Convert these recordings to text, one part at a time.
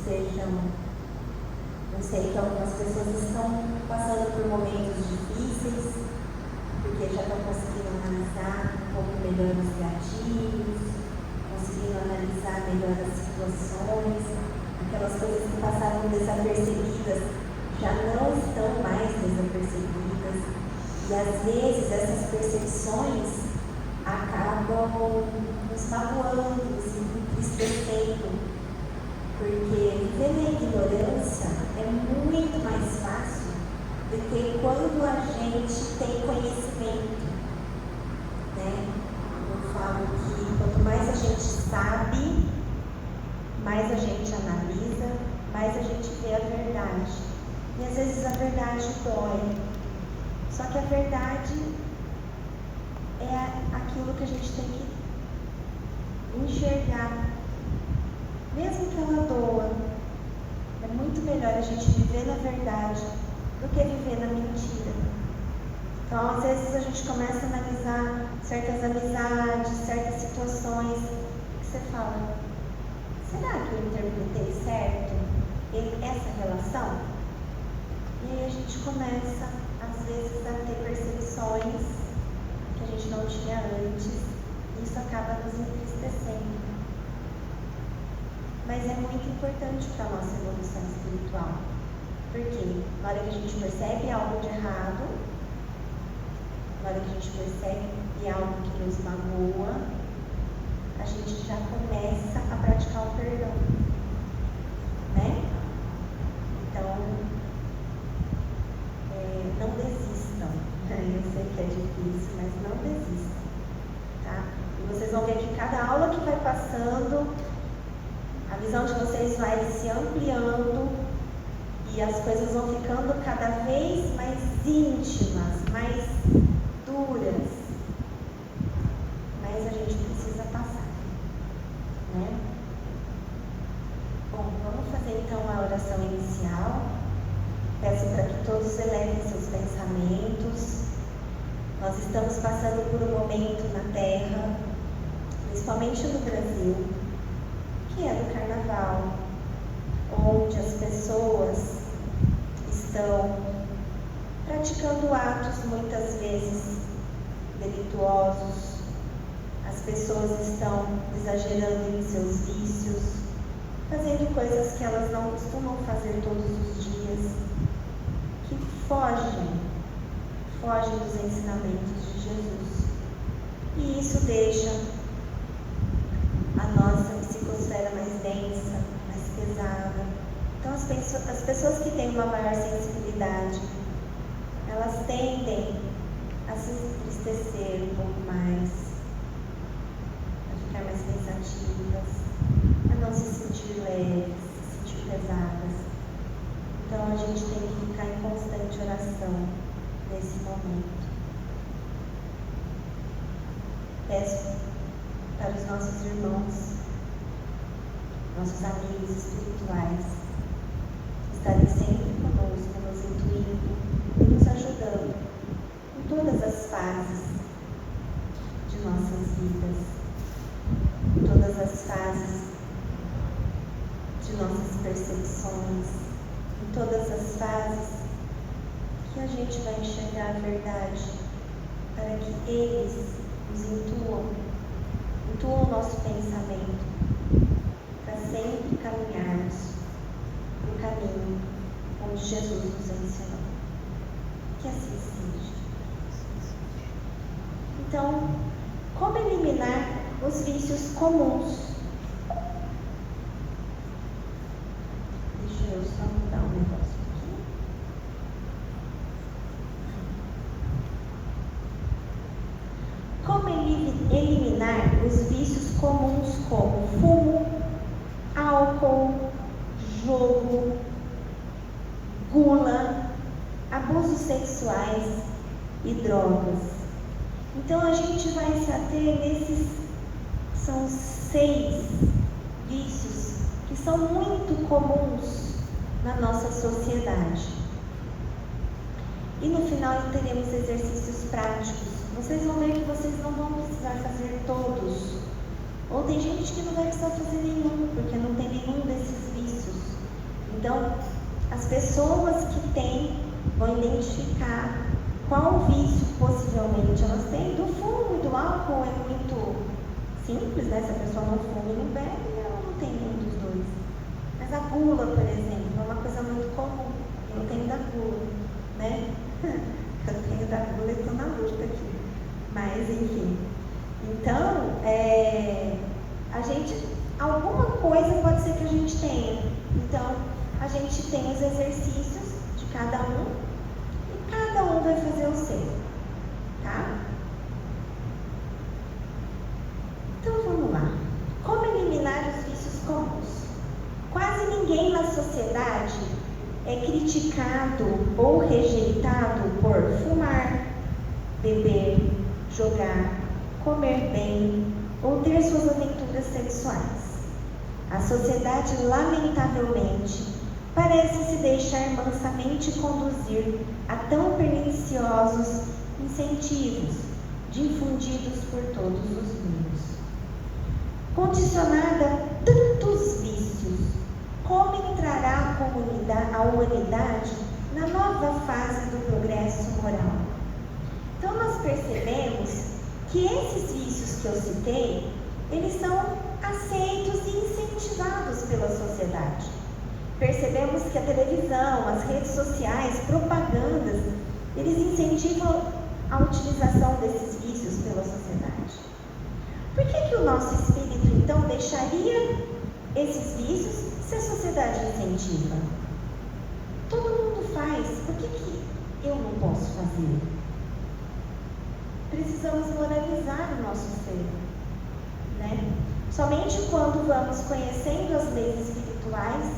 sejam... Eu sei que algumas pessoas estão passando por momentos difíceis, porque já estão conseguindo analisar um pouco melhor os gatilhos, conseguindo analisar melhor as situações, aquelas coisas que passaram desapercebidas já não estão mais desapercebidas, e às vezes essas percepções acabam nos magoando, nos entristecendo, porque viver na ignorância é muito mais fácil do que quando a gente tem conhecimento, né? Eu falo que quanto mais a gente sabe, mais a gente analisa, mais a gente vê a verdade. E às vezes a verdade dói. Só que a verdade é aquilo que a gente tem que enxergar. Mesmo que ela doa, é muito melhor a gente viver na verdade do que viver na mentira. Então, às vezes a gente começa a analisar certas amizades, certas situações, que você fala, será que eu interpretei certo essa relação? E aí a gente começa, às vezes, a ter percepções que a gente não tinha antes, e isso acaba nos entristecendo. Mas é muito importante para a nossa evolução espiritual. Porque na hora que a gente percebe algo de errado, na hora que a gente percebe algo que nos magoa, a gente já começa a praticar o perdão, né? Então, não desistam. Eu sei que é difícil, mas não desistam, tá? E vocês vão ver que cada aula que vai passando, a visão de vocês vai se ampliando e as coisas vão ficando cada vez mais íntimas, mais duras. Mas a gente precisa passar, né? Bom, vamos fazer então a oração inicial. Peço para que todos elevem seus pensamentos. Nós estamos passando por um momento na Terra, principalmente no Brasil, que é do Carnaval, onde as pessoas estão praticando atos muitas vezes delituosos, as pessoas estão exagerando em seus vícios, fazendo coisas que elas não costumam fazer todos os dias, que fogem dos ensinamentos de Jesus. E isso deixa a nossa psicosfera mais densa, mais pesada. Então as pessoas que têm uma maior sensibilidade, elas tendem a se entristecer um pouco mais, a ficar mais pensativas, a não se sentir leves, se sentir pesadas. Então a gente tem que ficar em constante oração nesse momento. Peço para os nossos irmãos, nossos amigos espirituais, estarem sempre conosco, nos intuindo e nos ajudando em todas as fases de nossas vidas, em todas as fases de nossas percepções, em todas as fases que a gente vai enxergar a verdade, para que eles nos intuam o nosso pensamento, para sempre caminharmos no caminho onde Jesus nos ensinou. Que assim seja. Então, como eliminar os vícios comuns? Deixa eu só mudar um negócio aqui. Como eliminar os vícios comuns como fumo, álcool, jogo, gula, abusos sexuais e drogas? Então a gente vai se ater nesses, são 6 vícios que são muito comuns na nossa sociedade. E no final teremos exercícios práticos. Vocês vão ver que vocês não vão precisar fazer todos. Ou tem gente que não vai precisar fazer nenhum, porque não tem nenhum desses vícios. pessoas que têm vão identificar qual vício possivelmente elas têm. Do fumo e do álcool é muito simples, né? Se a pessoa não fuma e não bebe, ela não tem nenhum dos dois. Mas a gula, por exemplo, é uma coisa muito comum. Eu tenho da gula, né? Eu tenho da gula e estou na luta aqui. Mas, enfim. Então, a gente, alguma coisa pode ser que a gente tenha. Então, a gente tem os exercícios de cada um e cada um vai fazer o seu, tá? Então, vamos lá. Como eliminar os vícios comuns? Quase ninguém na sociedade é criticado ou rejeitado por fumar, beber, jogar, comer bem ou ter suas aventuras sexuais. A sociedade, lamentavelmente, parece se deixar mansamente conduzir a tão perniciosos incentivos, difundidos por todos os meios. Condicionada a tantos vícios, como entrará a humanidade na nova fase do progresso moral? Então, nós percebemos que esses vícios que eu citei, eles são aceitos e incentivados pela sociedade. Percebemos que a televisão, as redes sociais, propagandas, eles incentivam a utilização desses vícios pela sociedade. Por que o nosso espírito, então, deixaria esses vícios se a sociedade incentiva? Todo mundo faz, por que eu não posso fazer? Precisamos moralizar o nosso ser, né? Somente quando vamos conhecendo as leis espirituais,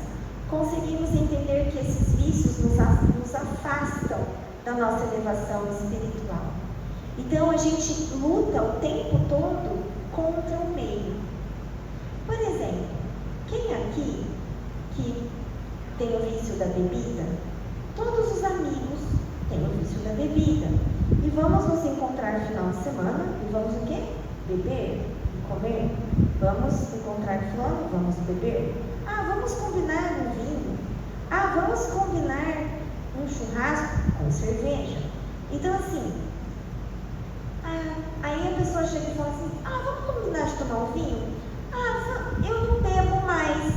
conseguimos entender que esses vícios nos afastam da nossa elevação espiritual. Então, a gente luta o tempo todo contra o meio. Por exemplo, quem aqui que tem o vício da bebida? Todos os amigos têm o vício da bebida. E vamos nos encontrar no final de semana e vamos o quê? Beber e comer. Vamos encontrar fulano, vamos beber. Vamos combinar um vinho. Vamos combinar um churrasco com cerveja. Então, assim, aí a pessoa chega e fala assim, vamos combinar de tomar um vinho? Eu não bebo mais.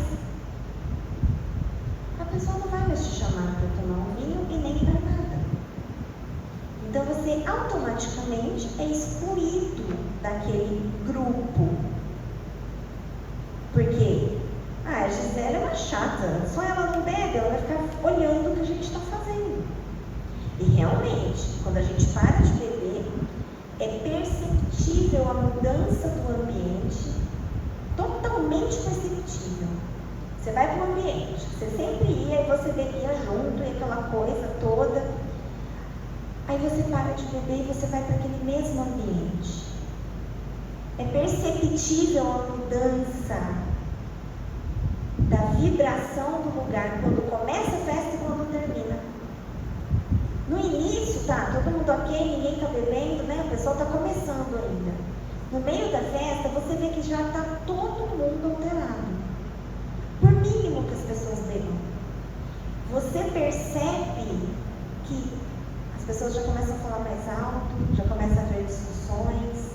A pessoa não vai mais te chamar para tomar um vinho e nem para nada. Então, você automaticamente é excluído daquele grupo. Porque a Gisele é uma chata, só ela não bebe, ela vai ficar olhando o que a gente está fazendo. E realmente, quando a gente para de beber, é perceptível a mudança do ambiente, totalmente perceptível. Você vai para um ambiente, você sempre ia e você bebia junto e aquela coisa toda. Aí você para de beber e você vai para aquele mesmo ambiente. É perceptível a mudança da vibração do lugar, quando começa a festa e quando termina. No início, todo mundo ok, ninguém está bebendo, né? O pessoal está começando ainda. No meio da festa, você vê que já está todo mundo alterado. Por mínimo que as pessoas bebam. Você percebe que as pessoas já começam a falar mais alto, já começam a haver discussões.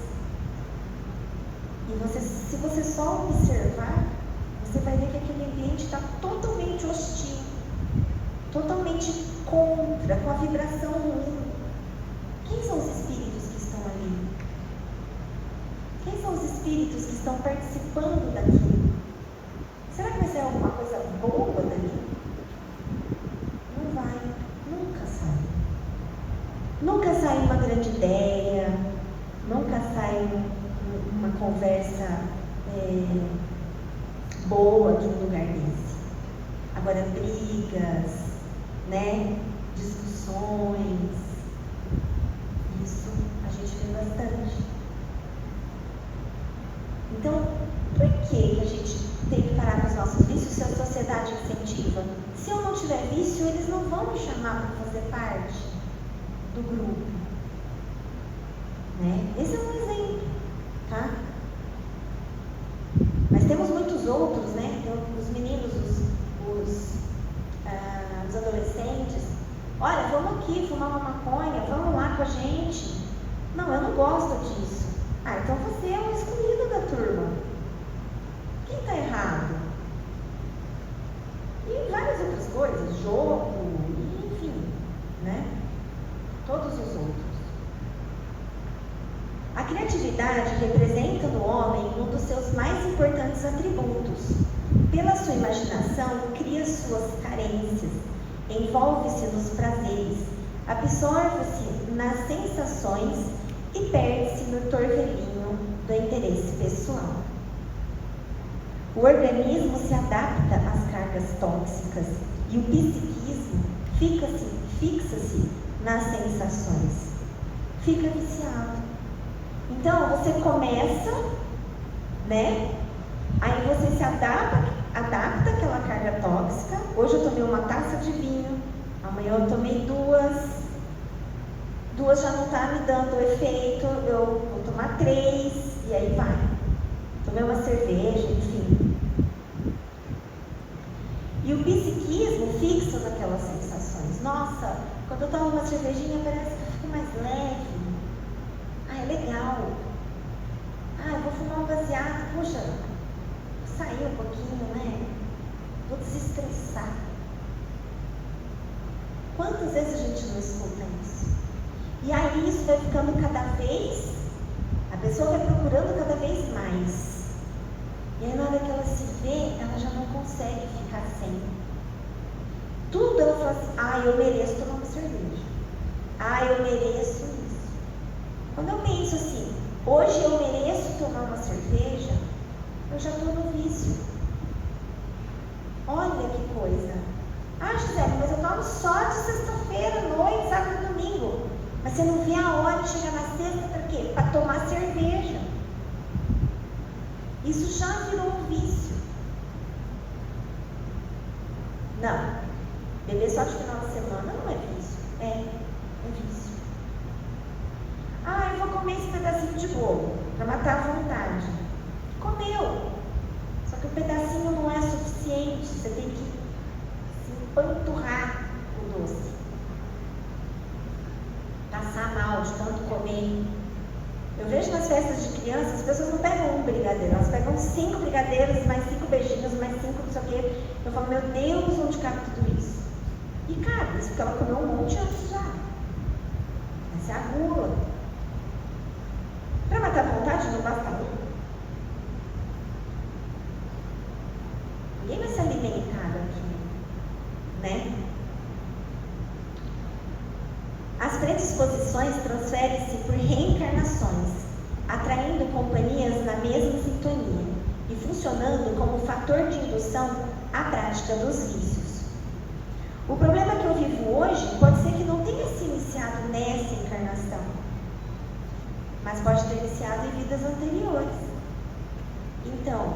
E se você só observar, você vai ver que aquele ambiente está totalmente hostil, totalmente contra, com a vibração ruim. Quem são os espíritos que estão ali? Quem são os espíritos que estão participando daquilo? Será que vai ser alguma coisa boa dali? Não vai, nunca sai. Nunca sai uma grande ideia, nunca sai uma conversa boa de um lugar desse. Agora, brigas, né? Discussões, isso a gente vê bastante. Então, por que a gente tem que parar com os nossos vícios se a sociedade incentiva? Se eu não tiver vício, eles não vão me chamar para fazer parte do grupo, né? Esse é um exemplo, tá? Mas temos muitos outros, né? Então, os meninos, os adolescentes aqui fumar uma maconha, vamos lá com a gente. Não, eu não gosto disso. Ah, então você é um excluído da turma. Quem está errado? E várias outras coisas, jogo, enfim, né? Todos os outros. A criatividade representa no homem um dos seus mais importantes atributos. Pela sua imaginação, cria suas carências, envolve-se nos prazeres, absorve-se nas sensações e perde-se no torvelinho do interesse pessoal. O organismo se adapta às cargas tóxicas e o psiquismo fixa-se nas sensações. Fica viciado. Então, você começa, né? Aí você se adapta àquela carga tóxica. Hoje eu tomei uma taça de vinho, amanhã eu tomei duas já não está me dando efeito, eu vou tomar 3, e aí vai. Tomei uma cerveja, enfim. E o psiquismo fixa naquelas sensações. Nossa, quando eu tomo uma cervejinha parece que eu fico mais leve. Ah, é legal. Ah, eu vou fumar um baseado. Puxa, vou sair um pouquinho, né? Vou desestressar. Quantas vezes a gente não escuta isso? E aí isso vai ficando cada vez, a pessoa vai procurando cada vez mais. E aí na hora que ela se vê, ela já não consegue ficar sem. Tudo ela fala assim, ah, eu mereço tomar uma cerveja. Ah, eu mereço isso. Quando eu penso assim, hoje eu mereço tomar uma cerveja, eu já estou no vício. Olha que coisa. Ah, Gisele, mas eu tomo só de sexta-feira, noite, sábado e domingo. Mas você não vê a hora de chegar na sexta para quê? Para tomar cerveja. Isso já virou um vício. Não. Beber só de final de semana não é vício. É vício. Ah, eu vou comer esse pedacinho de bolo para matar a vontade. Comeu. Só que o pedacinho não é suficiente. Você tem que se empanturrar o doce. Passar mal de tanto comer. Eu vejo nas festas de criança, as pessoas não pegam um brigadeiro, elas pegam 5 brigadeiros, mais 5 beijinhos, mais 5 não sei o quê. Eu falo, meu Deus, onde cabe tudo isso? E cabe, isso porque ela comeu um monte antes já. Essa é a gula. Para matar a vontade não basta um. Ninguém vai se alimentar daqui, né? As predisposições transferem-se por reencarnações, atraindo companhias na mesma sintonia e funcionando como fator de indução à prática dos vícios. O problema que eu vivo hoje pode ser que não tenha se iniciado nessa encarnação, mas pode ter iniciado em vidas anteriores. Então,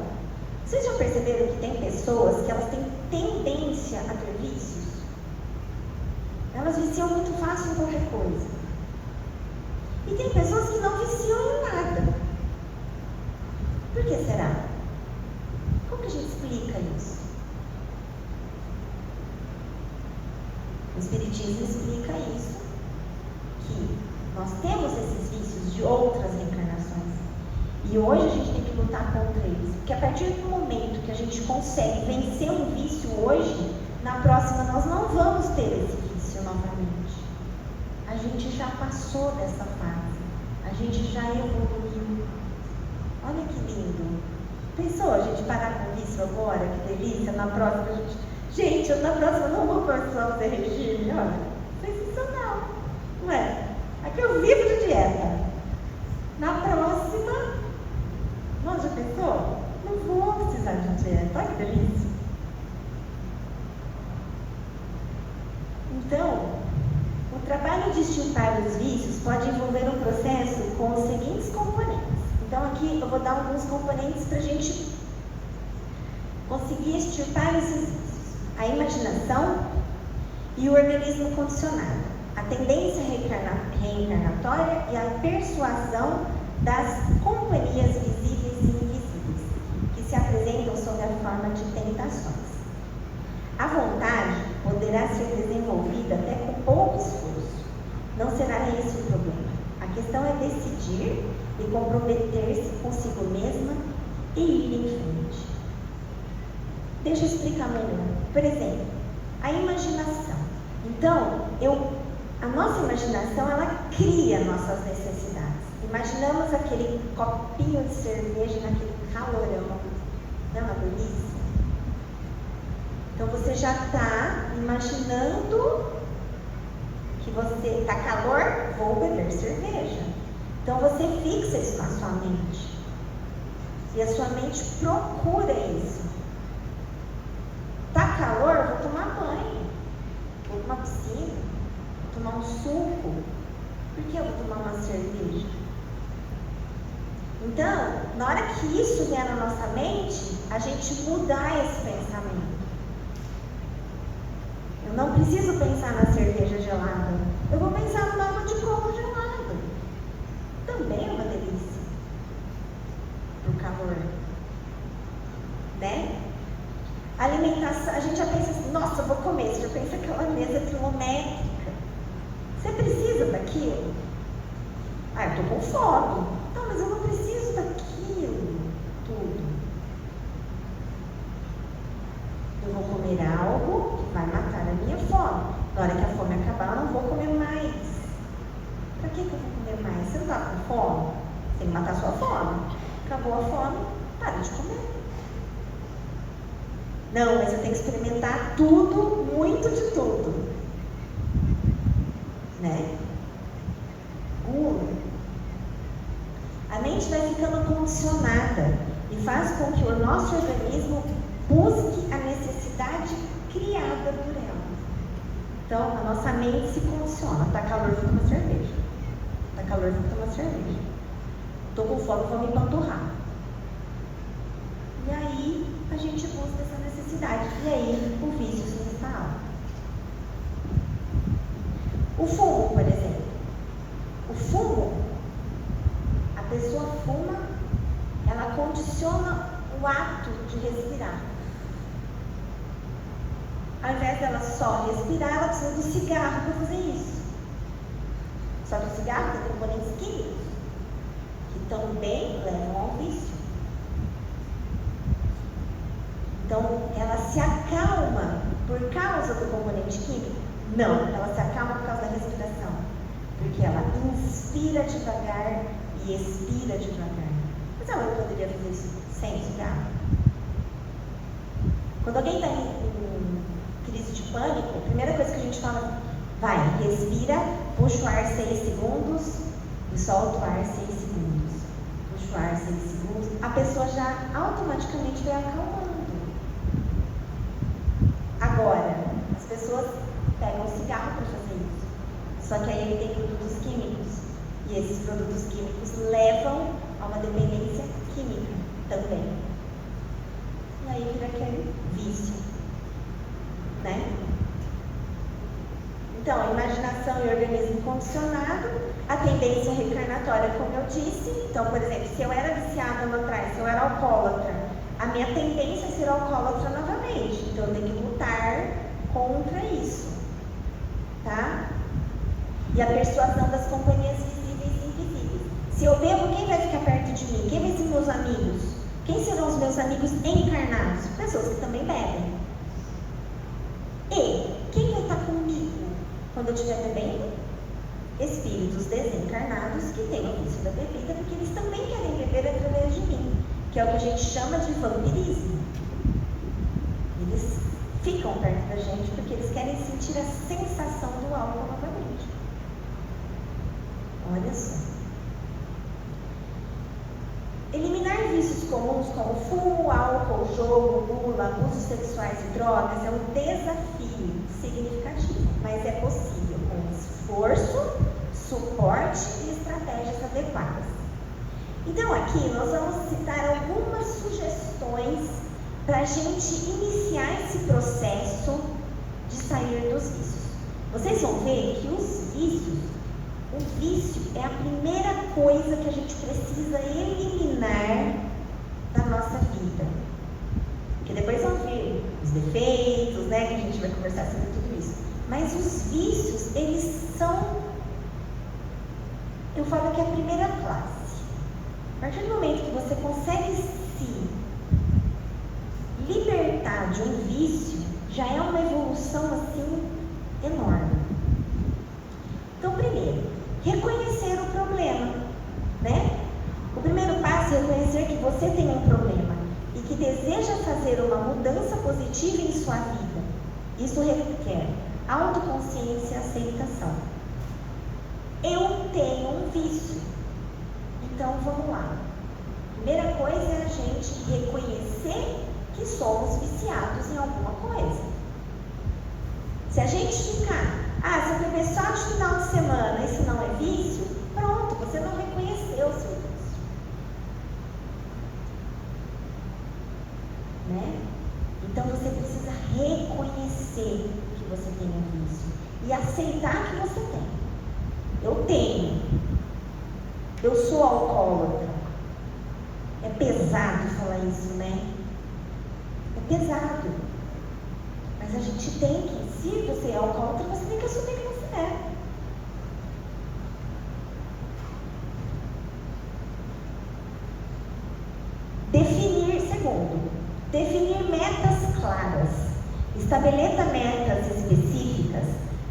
vocês já perceberam que tem pessoas que elas têm tendência a ter vícios? Elas viciam muito fácil em qualquer coisa. E tem pessoas que não viciam em nada. Por que será? Como que a gente explica isso? O Espiritismo explica isso, que nós temos esses vícios de outras reencarnações. E hoje a gente tem que lutar contra eles. Porque a partir do momento que a gente consegue vencer um vício hoje, na próxima nós não vamos ter esse vício novamente. A gente já passou dessa fase. A gente já evoluiu. Olha que lindo. Pensou a gente parar com isso agora? Que delícia. Na próxima a gente... Gente, eu na próxima não vou só fazer regime. Olha, sensacional. Não é? Aqui eu vivo de dieta. Na próxima... Não, já pensou? Não vou precisar de dieta. Olha que delícia. Então, o trabalho de extirpar os vícios pode envolver um processo com os seguintes componentes. Então, aqui eu vou dar alguns componentes para a gente conseguir extirpar esses vícios. A imaginação e o organismo condicionado. A tendência reencarnatória e a persuasão das companhias visíveis e invisíveis, que se apresentam sob a forma de tentações. A vontade poderá ser desenvolvida até com pouco esforço. Não será esse o problema. A questão é decidir e comprometer-se consigo mesma e ir em frente. Deixa eu explicar melhor. Por exemplo, a imaginação. Então, a nossa imaginação, ela cria nossas necessidades. Imaginamos aquele copinho de cerveja naquele calorão, não é uma delícia? Então você já está imaginando que você está calor, vou beber cerveja. Então você fixa isso na sua mente. E a sua mente procura isso. Tá calor, vou tomar banho. Vou tomar piscina. Vou tomar um suco. Por que eu vou tomar uma cerveja? Então, na hora que isso vier na nossa mente, a gente mudar esse pensamento. Eu não preciso pensar na cerveja gelada. Eu vou pensar na água de coco gelada. Também é uma delícia. Pro calor. Né? Alimentação, a gente já pensa assim, nossa, eu vou comer. Você já pensa aquela mesa quilométrica. Você precisa daquilo? Ah, eu tô com fome. Não, mas eu não preciso daquilo tudo. Eu vou comer algo que vai matar a minha fome. Na hora que a fome acabar, eu não vou comer mais. Pra que eu vou comer mais? Você não tá com fome? Tem que matar a sua fome. Acabou a fome, para de comer. Não, mas eu tenho que experimentar tudo, muito de tudo. Né? A mente vai ficando condicionada e faz com que o nosso organismo busque a necessidade criada por ela. Então, a nossa mente se condiciona. Tá calor, vou tomar cerveja. Tá calor, vou tomar cerveja. Tô com fome, vou me empanturrar. E aí, a gente busca essa necessidade. E aí, o vício se instala. O fumo, por exemplo. O fumo, a pessoa fuma, ela condiciona o ato de respirar. Ao invés dela só respirar, ela precisa do cigarro para fazer isso. Só que o cigarro tem componentes químicos, que também levam ao vício. Então, ela se acalma por causa do componente químico? Não, ela se acalma por causa da respiração. Porque ela inspira devagar e expira devagar. Mas ela poderia fazer isso sem cigarro. Quando alguém está em crise de pânico, a primeira coisa que a gente fala, vai, respira, puxa o ar 6 segundos e solta o ar 6 segundos. Puxa o ar 6 segundos. A pessoa já automaticamente vai acalmando. Agora, as pessoas pegam cigarro para fazer isso. Só que aí ele tem produtos químicos. E esses produtos químicos levam a uma dependência química também. E aí vira aquele vício. Né? Então, a imaginação e o organismo condicionado, a tendência reencarnatória, como eu disse. Então, por exemplo, se eu era viciada lá atrás, se eu era alcoólatra, a minha tendência é ser alcoólatra novamente. Então, eu tenho que lutar contra isso. Tá? E a persuasão das companhias visíveis e invisíveis. Se eu bebo, quem vai ficar perto de mim? Quem vai ser meus amigos? Quem serão os meus amigos encarnados? Pessoas que também bebem. E quem vai estar comigo quando eu estiver bebendo? Espíritos desencarnados que têm o vício da bebida, porque eles também querem beber através de mim, que é o que a gente chama de vampirismo. Eles ficam perto da gente porque eles querem sentir a sensação do álcool novamente. Olha só. Eliminar vícios comuns como fumo, álcool, jogo, gula, abusos sexuais e drogas é um desafio significativo, mas é possível com esforço, suporte e estratégias adequadas. Então aqui nós vamos citar algumas sugestões para a gente iniciar esse processo de sair dos vícios. Vocês vão ver que o vício é a primeira coisa que a gente precisa eliminar da nossa vida. Porque depois vão vir os defeitos, né? Que a gente vai conversar sobre tudo isso. Mas os vícios, eles são eu falo que é a primeira classe. A partir do momento que você consegue se libertar de um vício, já é uma evolução assim enorme. Então, primeiro, reconhecer o problema, né? O primeiro passo é reconhecer que você tem um problema e que deseja fazer uma mudança positiva em sua vida. Isso requer autoconsciência e aceitação. Eu tenho um vício. Então, vamos lá. Primeira coisa é a gente reconhecer que somos viciados em alguma coisa. Se a gente ficar, se eu beber só de final de semana, isso não é vício, pronto, você não reconheceu o seu vício. Né? Então você precisa reconhecer que você tem um vício e aceitar que você tem. Eu tenho. Eu sou alcoólatra. É pesado falar isso, né? É pesado. Mas a gente tem que, se você é alcoólatra, você tem que assumir que você é. Definir metas claras. Estabeleça metas específicas,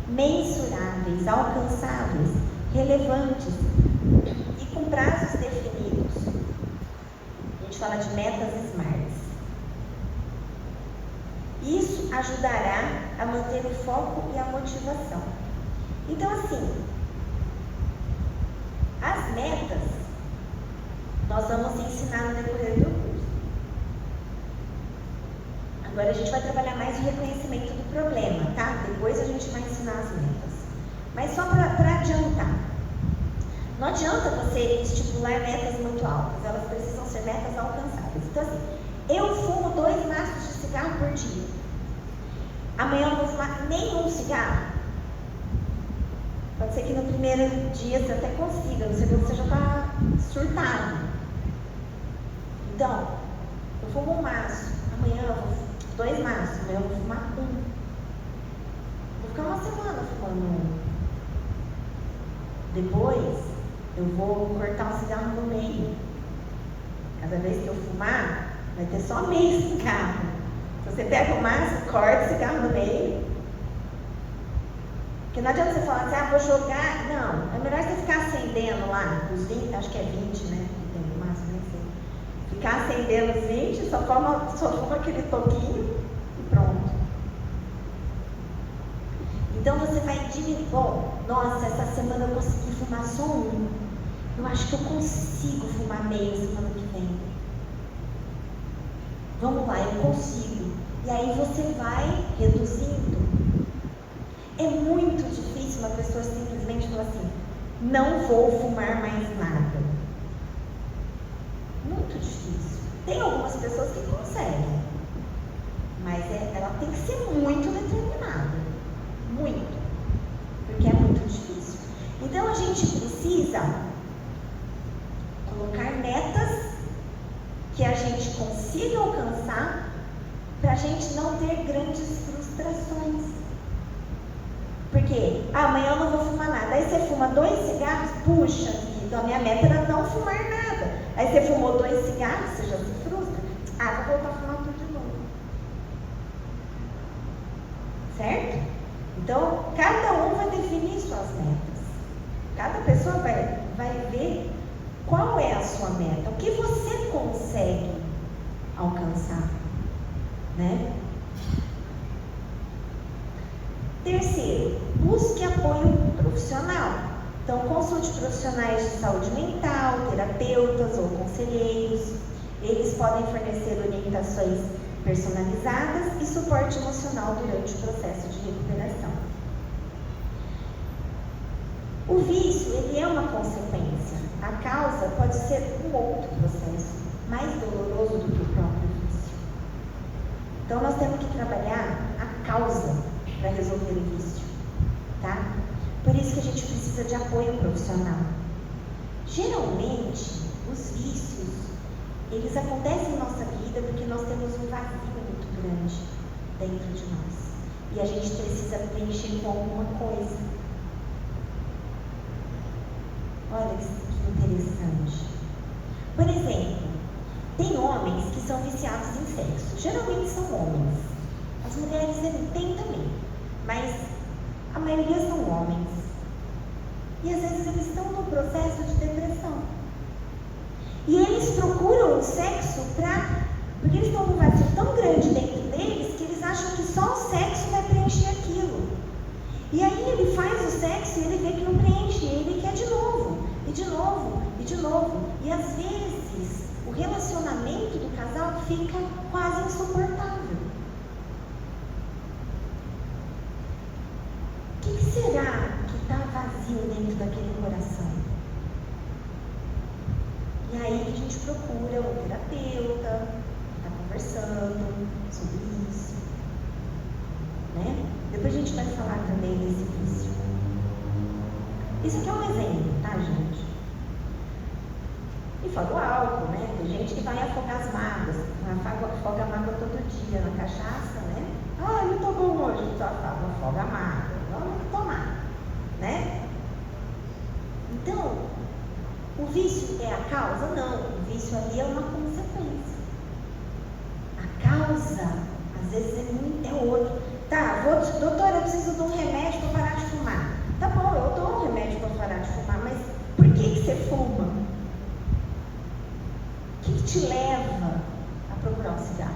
mensuráveis, alcançáveis, relevantes e com prazos definidos. A gente fala de metas SMART. Isso ajudará a manter o foco e a motivação. Então, assim, as metas nós vamos ensinar no decorrer do curso. Agora a gente vai trabalhar mais o reconhecimento do problema, tá? Depois a gente vai ensinar as metas. Mas só para adiantar. Não adianta você estipular metas muito altas, elas precisam ser metas alcançáveis. Então, assim, eu fumo 2 maços de cigarro por dia. Amanhã eu não vou fumar nenhum cigarro. Pode ser que no primeiro dia você até consiga, no segundo você já está surtado. Então, eu fumo 1 maço, amanhã eu vou 2 maços, amanhã eu vou fumar 1. Vou ficar 1 semana fumando 1. Depois, eu vou cortar um cigarro no meio. Cada vez que eu fumar, vai ter só meio cigarro. Se você pega o maço, corta o cigarro no meio. Porque não adianta você falar assim, vou jogar. Não, é melhor você ficar acendendo lá, os 20, acho que é 20, né? Que tem o maço, nem sei. Ficar acendendo os 20, só fuma aquele toquinho e pronto. Então você vai diminuir. Bom, nossa, essa semana eu consegui fumar só 1. Eu acho que eu consigo fumar meio semana que vem. Vamos lá, eu consigo. E aí você vai reduzindo. É muito difícil uma pessoa simplesmente falar assim, não vou fumar mais nada. Muito difícil. Tem algumas pessoas que conseguem, mas ela tem que ser muito determinada. Muito. Porque é muito difícil. Então a gente precisa colocar metas que a gente consiga alcançar para a gente não ter grandes frustrações. Porque amanhã eu não vou fumar nada. Aí você fuma 2 cigarros, puxa vida, a minha meta era não fumar nada. Aí você fumou 2 cigarros, você já se frustra. Vou voltar a fumar tudo de novo. Certo? Então, cada um vai definir suas metas. Cada pessoa vai ver qual é a sua meta, o que você consegue alcançar, né? Terceiro, busque apoio profissional. Então, consulte profissionais de saúde mental, terapeutas ou conselheiros. Eles podem fornecer orientações personalizadas e suporte emocional durante o processo de recuperação. O vício, ele é uma consequência. A causa pode ser um outro processo, mais doloroso do que o próprio vício. Então, nós temos que trabalhar a causa para resolver o vício, tá? Por isso que a gente precisa de apoio profissional. Geralmente, os vícios, eles acontecem em nossa vida porque nós temos um vazio muito grande dentro de nós. E a gente precisa preencher com alguma coisa. Olha que interessante. Por exemplo, tem homens que são viciados em sexo. Geralmente são homens. As mulheres têm também, mas a maioria são homens. E às vezes eles estão num processo de depressão. E eles procuram o sexo porque eles estão num vazio tão grande dentro deles que eles acham que só o sexo vai preencher aquilo. E aí ele faz o sexo e ele vê que não preenche, e ele quer de novo, e de novo, e de novo. E às vezes o relacionamento do casal fica quase insuportável. O que será que está vazio dentro daquele coração? E aí que a gente procura um terapeuta, está conversando sobre isso, né? Depois a gente vai falar também desse vício. Isso aqui é um exemplo, tá, gente? E fora o álcool, né? Tem gente que vai afogar as mágoas, afoga a mágoa todo dia na cachaça, né? Ah, eu tô bom hoje, só afoga a mágoa, vamos tomar, né? Então, o vício é a causa? Não, o vício ali é uma consequência. A causa, às vezes, é outro. Tá, doutora, eu preciso de um remédio para parar de fumar. Tá bom, eu dou um remédio para parar de fumar, mas por que você fuma? O que te leva a procurar um cigarro?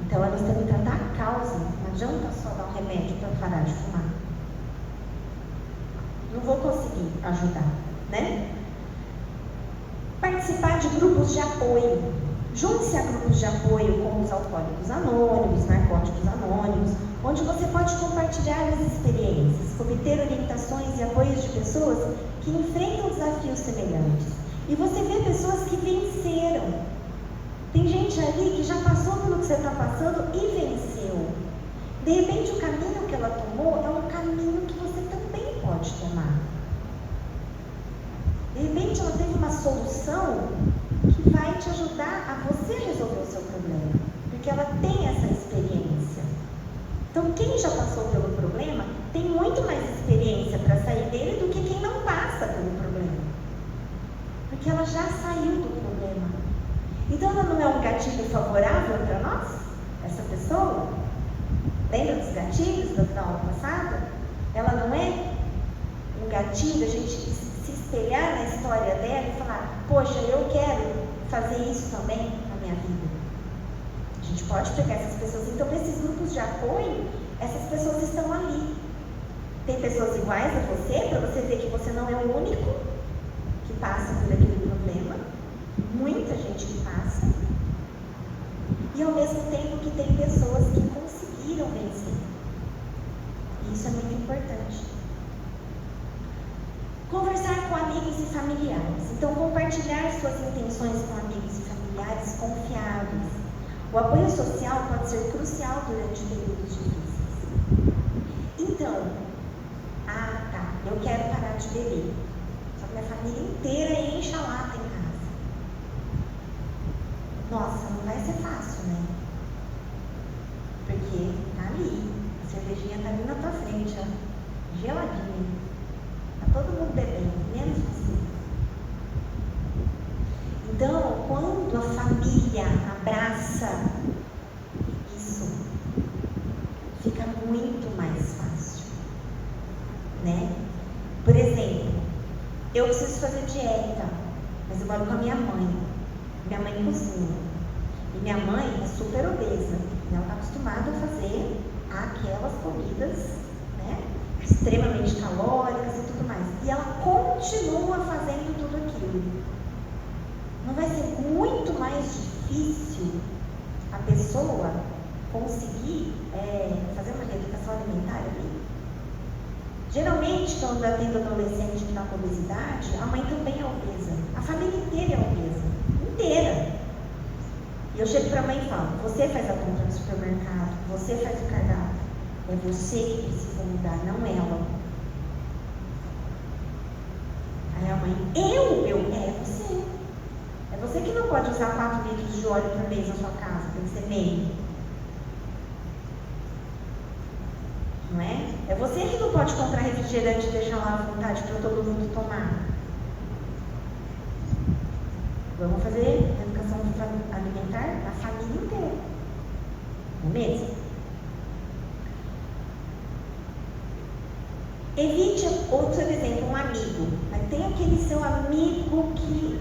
Então, nós temos que tratar a causa. Não adianta só dar um remédio para parar de fumar. Não vou conseguir ajudar, né? Participar de grupos de apoio. Junte-se a grupos de apoio como os alcoólicos anônimos, narcóticos anônimos, onde você pode compartilhar as experiências, obter orientações e apoios de pessoas que enfrentam desafios semelhantes. E você vê pessoas que venceram. Tem gente ali que já passou pelo que você está passando e venceu. De repente, o caminho que ela tomou é um caminho que você também pode tomar. De repente, ela teve uma solução que vai te ajudar a você resolver o seu problema, porque ela tem essa experiência. Então, quem já passou pelo problema tem muito mais experiência para sair dele do que quem não passa pelo problema, porque ela já saiu do problema. Então, ela não é um gatilho favorável para nós, essa pessoa? Lembra dos gatilhos da aula passada? Ela não é um gatilho, a gente se espelhar na história dela e falar, poxa, eu quero fazer isso também na minha vida. A gente pode pegar essas pessoas. Então, nesses grupos de apoio, essas pessoas estão ali. Tem pessoas iguais a você, para você ver que você não é o único que passa por aquele problema. Muita gente que passa. E ao mesmo tempo que tem pessoas que conseguiram vencer. E isso é muito importante. Conversar com amigos e familiares. Então, compartilhar suas intenções com amigos e familiares confiáveis. O apoio social pode ser crucial durante períodos difíceis. Então, eu quero parar de beber. Só que minha família inteira enche a lata em casa. Nossa, não vai ser fácil, né? Porque tá ali, a cervejinha tá ali na tua frente, ó, geladinha. Tá todo mundo bebendo, menos você. Então, quando a família abraça isso, fica muito mais fácil, né? Por exemplo, eu preciso fazer dieta, mas eu moro com a minha mãe. Minha mãe cozinha. E minha mãe é super obesa. Ela está acostumada a fazer aquelas comidas, né, extremamente calóricas e tudo mais. E ela continua fazendo tudo aquilo. Não vai ser muito mais difícil a pessoa conseguir fazer uma reeducação alimentar ali? Geralmente, quando está tendo adolescente que está com obesidade, a mãe também é obesa. A família inteira é obesa. Inteira. E eu chego para a mãe e falo, você faz a compra no supermercado, você faz o cardápio. É você que precisa mudar, não ela. Aí a mãe, é você. É você que não pode usar 4 litros de óleo por mês na sua casa, tem que ser meio. Não é? É você que não pode comprar refrigerante e deixar lá à vontade para todo mundo tomar. Vamos fazer educação alimentar na família inteira. Não é mesmo? Evite, outro exemplo, um amigo. Tem aquele seu amigo que,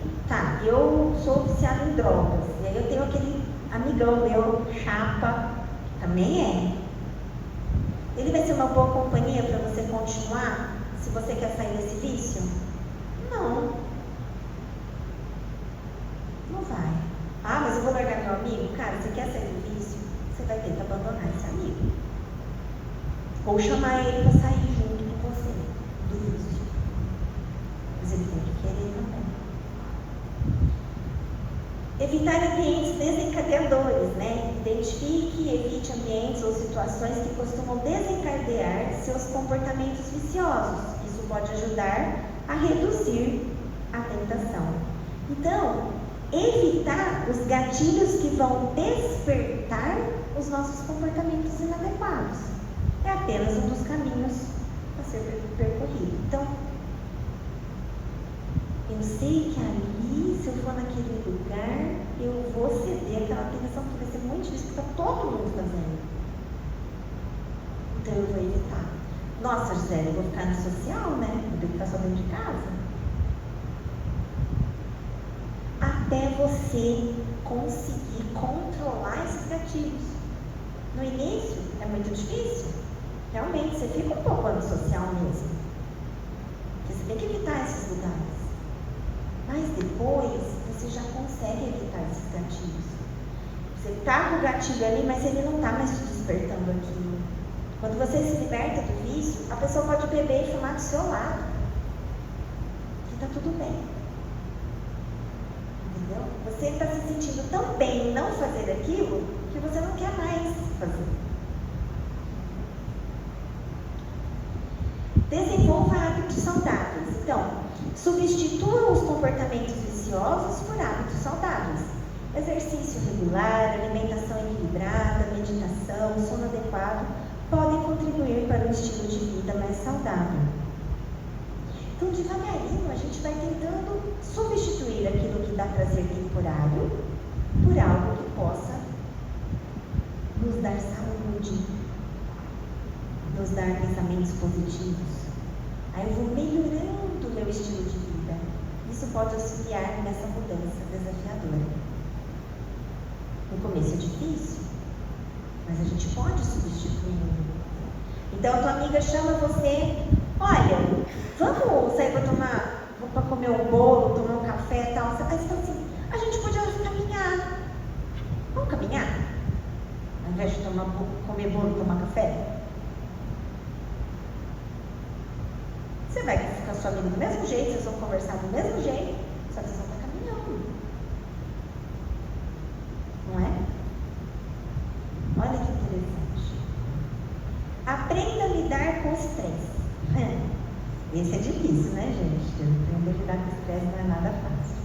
eu sou viciado em drogas. E aí eu tenho aquele amigão meu, chapa, também é. Ele vai ser uma boa companhia para você continuar, se você quer sair desse vício? Não. Não vai. Mas eu vou largar meu amigo? Cara, você quer sair do vício? Você vai ter que abandonar esse amigo. Ou chamar ele para sair junto com você do vício. Mas ele tem que querer também. Evitar ambientes desencadeadores, né? Identifique e evite ambientes ou situações que costumam desencadear seus comportamentos viciosos. Isso pode ajudar a reduzir a tentação. Então, evitar os gatilhos que vão despertar os nossos comportamentos inadequados é apenas um dos caminhos a ser percorrido. Então, eu sei que ali, se eu for naquele lugar, eu vou ceder aquela tentação, porque vai ser muito difícil, porque está todo mundo fazendo. Então eu vou evitar. Nossa, Gisele, eu vou ficar no social, né? Eu tenho que ficar só dentro de casa. Até você conseguir controlar esses gatilhos. No início é muito difícil. Realmente, você fica um pouco antissocial mesmo. Porque você tem que evitar esses lugares. Mas depois, você já consegue evitar esses gatilhos. Você está com o gatilho ali, mas ele não está mais te despertando aquilo. Quando você se liberta do vício, a pessoa pode beber e fumar do seu lado. E está tudo bem. Entendeu? Você está se sentindo tão bem em não fazer aquilo, que você não quer mais fazer. Desenvolva hábitos saudáveis. Então, substitua os comportamentos viciosos por hábitos saudáveis. Exercício regular, alimentação equilibrada, meditação, sono adequado podem contribuir para um estilo de vida mais saudável. Então, devagarinho, a gente vai tentando substituir aquilo que dá prazer temporário por algo que possa nos dar saúde, nos dar pensamentos positivos. Aí eu vou melhorando o meu estilo de vida. Isso pode auxiliar nessa mudança desafiadora. No começo é difícil, mas a gente pode substituir. Então a tua amiga chama você, olha, vamos sair para comer um bolo, tomar um café e tal. Aí você fala assim, a gente podia caminhar. Vamos caminhar? Ao invés de comer bolo e tomar café? Você vai ficar sua amiga do mesmo jeito, vocês vão conversar do mesmo jeito, só que vocês vão estar caminhando. Não é? Olha que interessante. Aprenda a lidar com o estresse. Esse é difícil, né, gente? Aprender a lidar com o estresse não é nada fácil.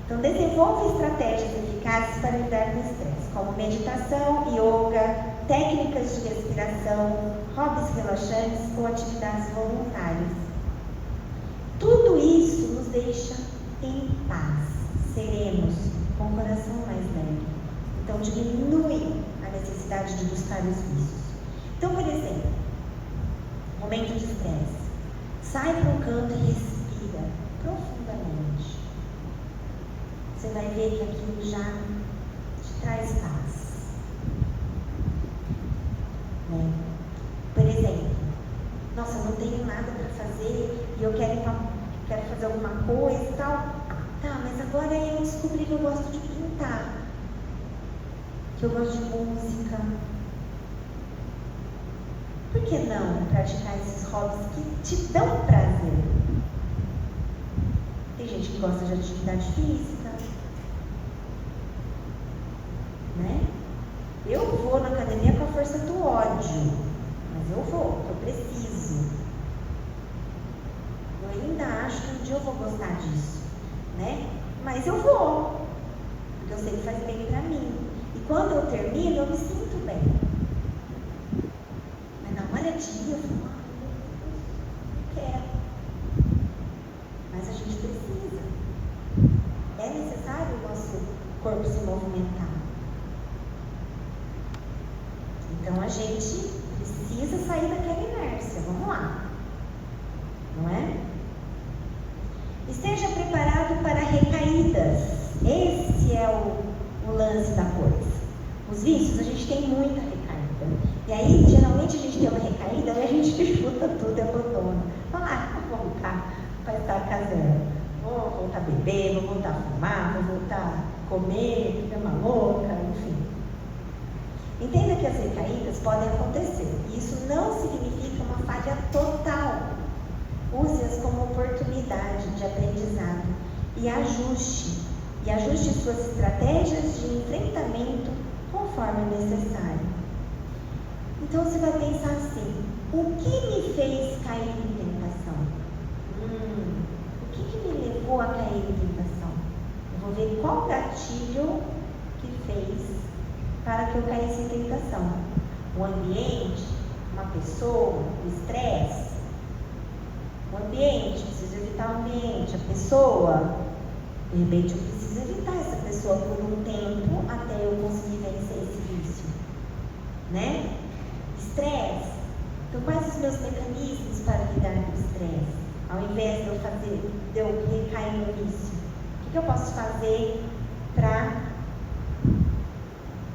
Então, desenvolva estratégias eficazes para lidar com o estresse, como meditação, yoga, técnicas de respiração, hobbies relaxantes ou atividades voluntárias. Tudo isso nos deixa em paz, serenos, com o coração mais leve. Então, diminui a necessidade de buscar os vícios. Então, por exemplo, momento de estresse. Sai para um canto e respira profundamente. Você vai ver que aquilo já te traz paz. Né? Por exemplo, nossa, eu não tenho nada para fazer e eu quero fazer alguma coisa e tal. Tá, mas agora eu descobri que eu gosto de pintar, que eu gosto de música. Por que não praticar esses hobbies que te dão prazer? Tem gente que gosta de atividade física, né? Eu vou na academia com a força do ódio, mas eu vou, porque eu preciso. Eu ainda acho que um dia eu vou gostar disso, né? Mas eu vou, porque eu sei que faz bem pra mim. E quando eu termino, eu me sinto bem. Mas na hora de ir, eu falo, a gente precisa sair daquela inércia. Vamos lá. Não é? Esteja preparado para recaídas. Esse é o lance da coisa. Os vícios, a gente tem muita recaída. E aí, geralmente, a gente tem uma recaída e a gente chuta tudo e abandona. Fala, vou voltar para estar casando. Vou voltar a beber, vou voltar a fumar, vou voltar a comer, ficar uma louca, enfim. Entenda que as recaídas podem acontecer. E isso não significa uma falha total. Use-as como oportunidade de aprendizado e ajuste suas estratégias de enfrentamento conforme necessário. Então você vai pensar assim: o que me fez cair em tentação? O que me levou a cair em tentação? Eu vou ver qual gatilho que fez para que eu caísse em tentação. O ambiente, uma pessoa, o estresse. O ambiente, preciso evitar o ambiente. A pessoa, de repente eu preciso evitar essa pessoa por um tempo até eu conseguir vencer esse vício, né? Estresse. Então, quais os meus mecanismos para lidar com o estresse? Ao invés de eu recair no vício, o que eu posso fazer para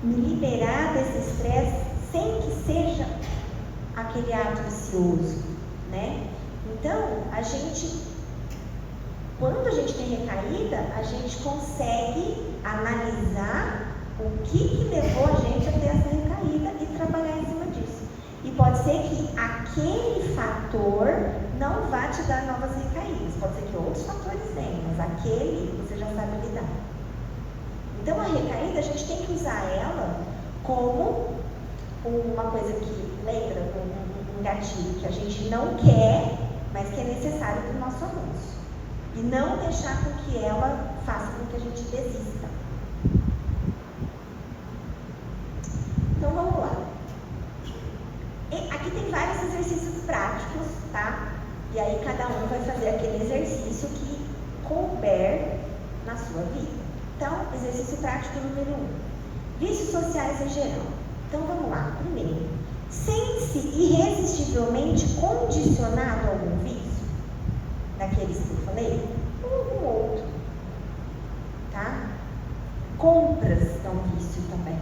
me liberar desse estresse sem que seja aquele ato vicioso, né? Então, quando a gente tem recaída, a gente consegue analisar o que levou a gente a ter essa recaída e trabalhar em cima disso. E pode ser que aquele fator não vá te dar novas recaídas. Pode ser que outros fatores venham, mas aquele você já sabe lidar. Então, a recaída, a gente tem que usar ela como uma coisa que, lembra, um gatilho que a gente não quer, mas que é necessário para o nosso avanço. E não deixar com que ela faça com que a gente desista. Então, vamos lá. Aqui tem vários exercícios práticos, tá? E aí cada um vai fazer aquele exercício que couber na sua vida. Então, exercício prático número 1. Vícios sociais em geral. Então, vamos lá. Primeiro, sente-se irresistivelmente condicionado a algum vício, daqueles que eu falei, ou algum outro, tá? Compras é um vício também,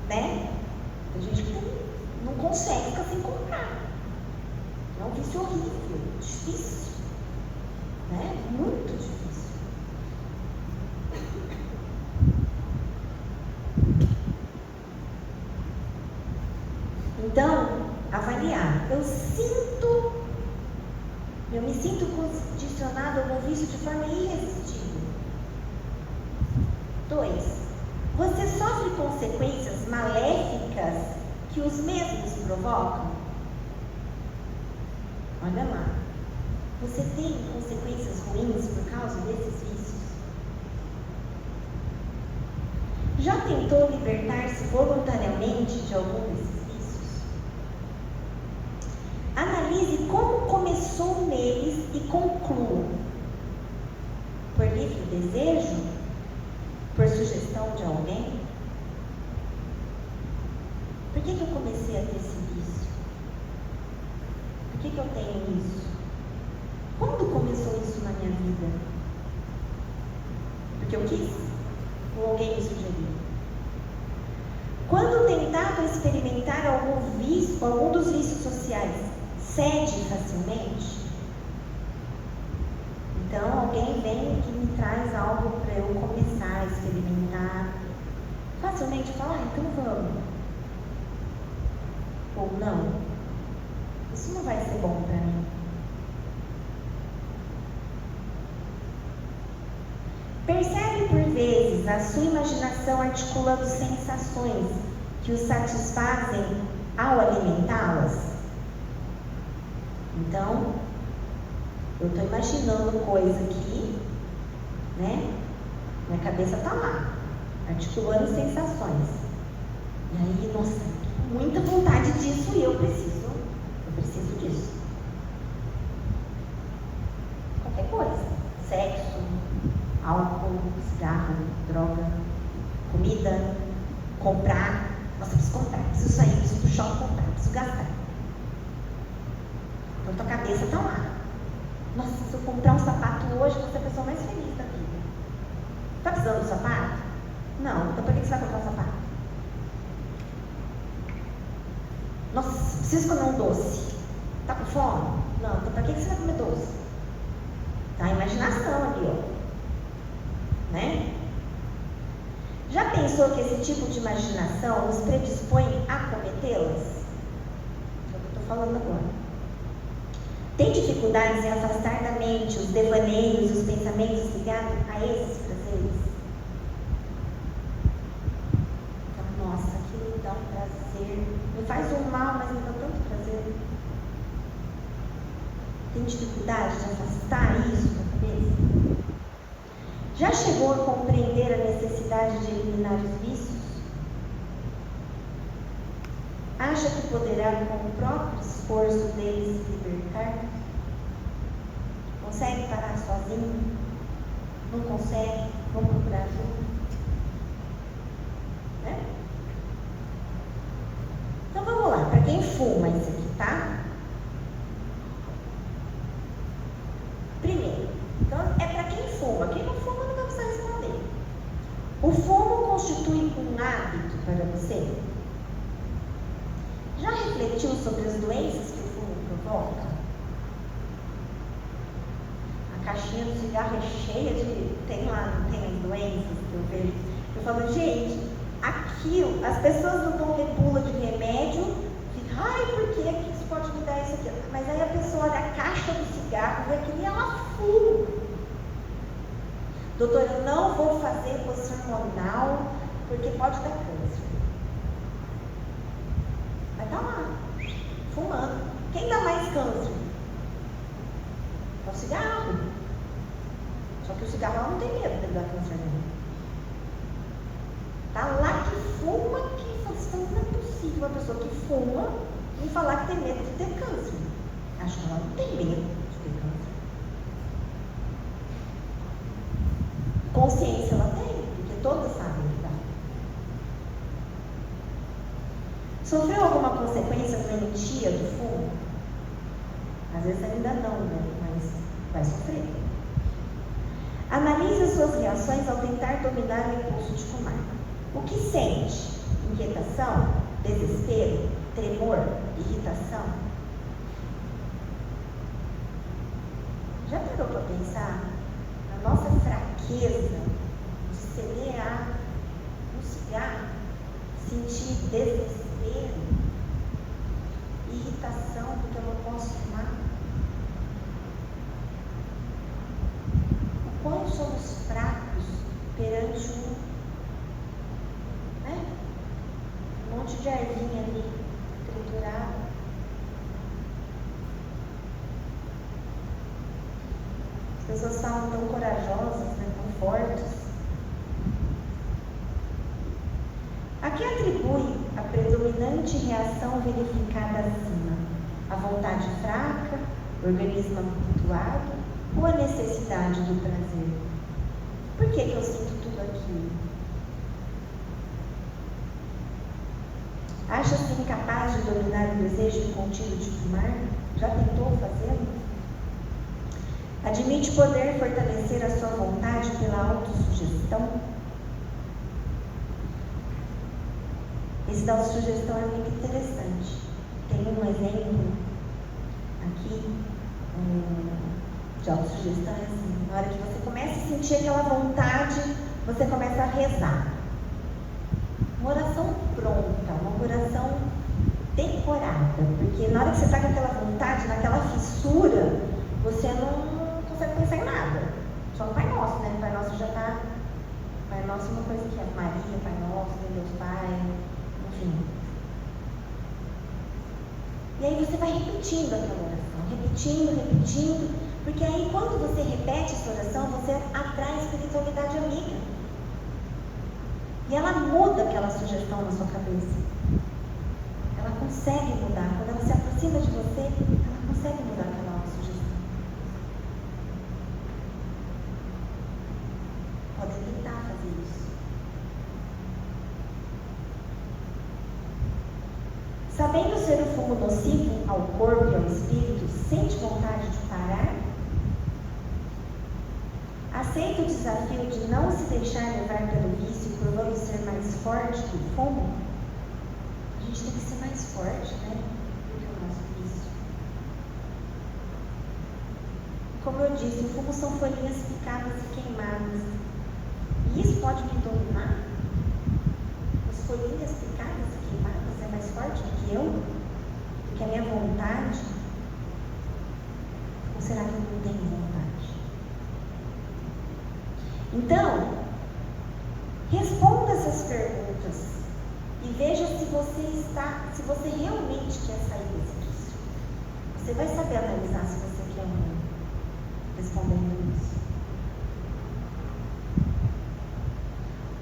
né? Tem gente que não consegue ficar sem comprar. É um vício horrível, difícil, né? Muito difícil. Então, avaliar. Eu me sinto condicionado a algum vício de forma irresistível. 2. Você sofre consequências maléficas que os mesmos provocam? Olha lá. Você tem consequências ruins por causa desses vícios? Já tentou libertar-se voluntariamente de algum desses vícios? Analise como começou neles e conclua. Por livre desejo? Por sugestão de alguém? Por que eu comecei a ter esse vício? Por que eu tenho isso? Quando começou isso na minha vida? Porque eu quis? Ou alguém me sugeriu? Quando tentado experimentar algum dos vícios sociais, cede facilmente? Então, alguém vem e me traz algo para eu começar a experimentar. Facilmente fala, então vamos. Ou não. Isso não vai ser bom para mim. Percebe por vezes a sua imaginação articulando sensações que o satisfazem ao alimentá-las? Então, eu estou imaginando coisa aqui, né? Minha cabeça está lá, articulando sensações. E aí, nossa, muita vontade disso e eu preciso disso. Qualquer coisa. Sexo, álcool, cigarro, droga, comida, comprar. Nossa, preciso comprar, preciso sair, preciso do shopping desgastar. Então tua cabeça está lá. Nossa, se eu comprar um sapato hoje, vou ser a pessoa mais feliz da vida. Está precisando do sapato? Não, então para que você vai comprar um sapato? Nossa, preciso comer um doce. Está com fome? Não, então para que você vai comer doce? Tá a imaginação ali, ó. Né? Já pensou que esse tipo de imaginação nos predispõe a cometê-las? É o que eu estou falando agora. Tem dificuldades em afastar da mente os devaneios e os pensamentos ligados a esses prazeres? Então, nossa, aquilo me dá um prazer. Me faz um mal, mas me dá tanto prazer. Tem dificuldade de afastar isso da cabeça? Já chegou a compreender a necessidade de eliminar os vícios? Acha que poderá, com o próprio esforço dele, se libertar? Consegue parar sozinho? Não consegue? Vamos procurar ajuda? Né? Então vamos lá, para quem fuma isso aqui, tá? Primeiro, então é para quem fuma. Quem não fuma não vai precisar responder. O fumo constitui um hábito para você? Já refletiu sobre as doenças que o fumo provoca? A caixinha do cigarro é cheia de... Tem lá, não tem as doenças que eu vejo. Eu falo, gente, aquilo, as pessoas não tomam bula de remédio, ficam, ai, por que isso pode me dar isso aqui? Mas aí a pessoa olha a caixa do cigarro, vê aquilo e ela fuma. Doutor, eu não vou fazer posição hormonal, porque pode dar câncer. Vai estar lá, fumando. Quem dá mais câncer? É o cigarro. Só que o cigarro não tem medo de dar câncer nele. Tá lá que fuma, que fala, não é possível uma pessoa que fuma e falar que tem medo de ter câncer. Acho que ela não tem medo de ter câncer. Consciência ela tem, porque todas sabem que dá. Sofreu alguma consequência doentia do fumo? Às vezes ainda não, né? Mas vai sofrer. Analise as suas reações ao tentar dominar o impulso de fumar. O que sente? Inquietação? Desespero? Tremor? Irritação? Já parou para pensar na nossa fraqueza de ceder no cigarro, sentir desespero, irritação porque eu não posso fumar? O quão somos fracos perante um monte de ervinha ali triturada. As pessoas falam tão corajosas, né, tão fortes. A que atribui a predominante reação verificada acima? A vontade fraca, o organismo habituado ou a necessidade do prazer? Por que eu sinto tudo aquilo? Acha-se incapaz de dominar o desejo contínuo de fumar? Já tentou fazê-lo? Admite poder fortalecer a sua vontade pela autossugestão? Esse da autossugestão é muito interessante. Tem um exemplo aqui de autossugestão, é assim, na hora que você começa a sentir aquela vontade, você começa a rezar. Uma oração pronta, uma oração decorada, porque na hora que você está com aquela vontade, naquela fissura, você não consegue pensar em nada. Só no Pai Nosso, né? O Pai Nosso já está... Pai Nosso é uma coisa que é Maria, Pai Nosso, Deus Pai, enfim. E aí você vai repetindo aquela oração, repetindo, porque aí quando você repete essa oração, você atrai a espiritualidade amiga. E ela muda aquela sugestão na sua cabeça. Ela consegue mudar. Quando ela se aproxima de você, ela consegue mudar aquela sugestão. Podem tentar fazer isso. Sabendo ser o fumo nocivo ao corpo e ao espírito, sente vontade de parar? Aceita o desafio de não se deixar levar pelo vício por vamos ser mais forte que o fumo? A gente tem que ser mais forte, né? Do que o nosso vício. Como eu disse, o fumo são folhinhas picadas e queimadas. E isso pode me dominar? As folhinhas picadas e queimadas é mais forte do que eu? Do que a minha vontade? Ou será que eu não tenho vontade? Então, responda essas perguntas e veja se você realmente quer sair desse vício. Você vai saber analisar se você quer ou não, respondendo isso.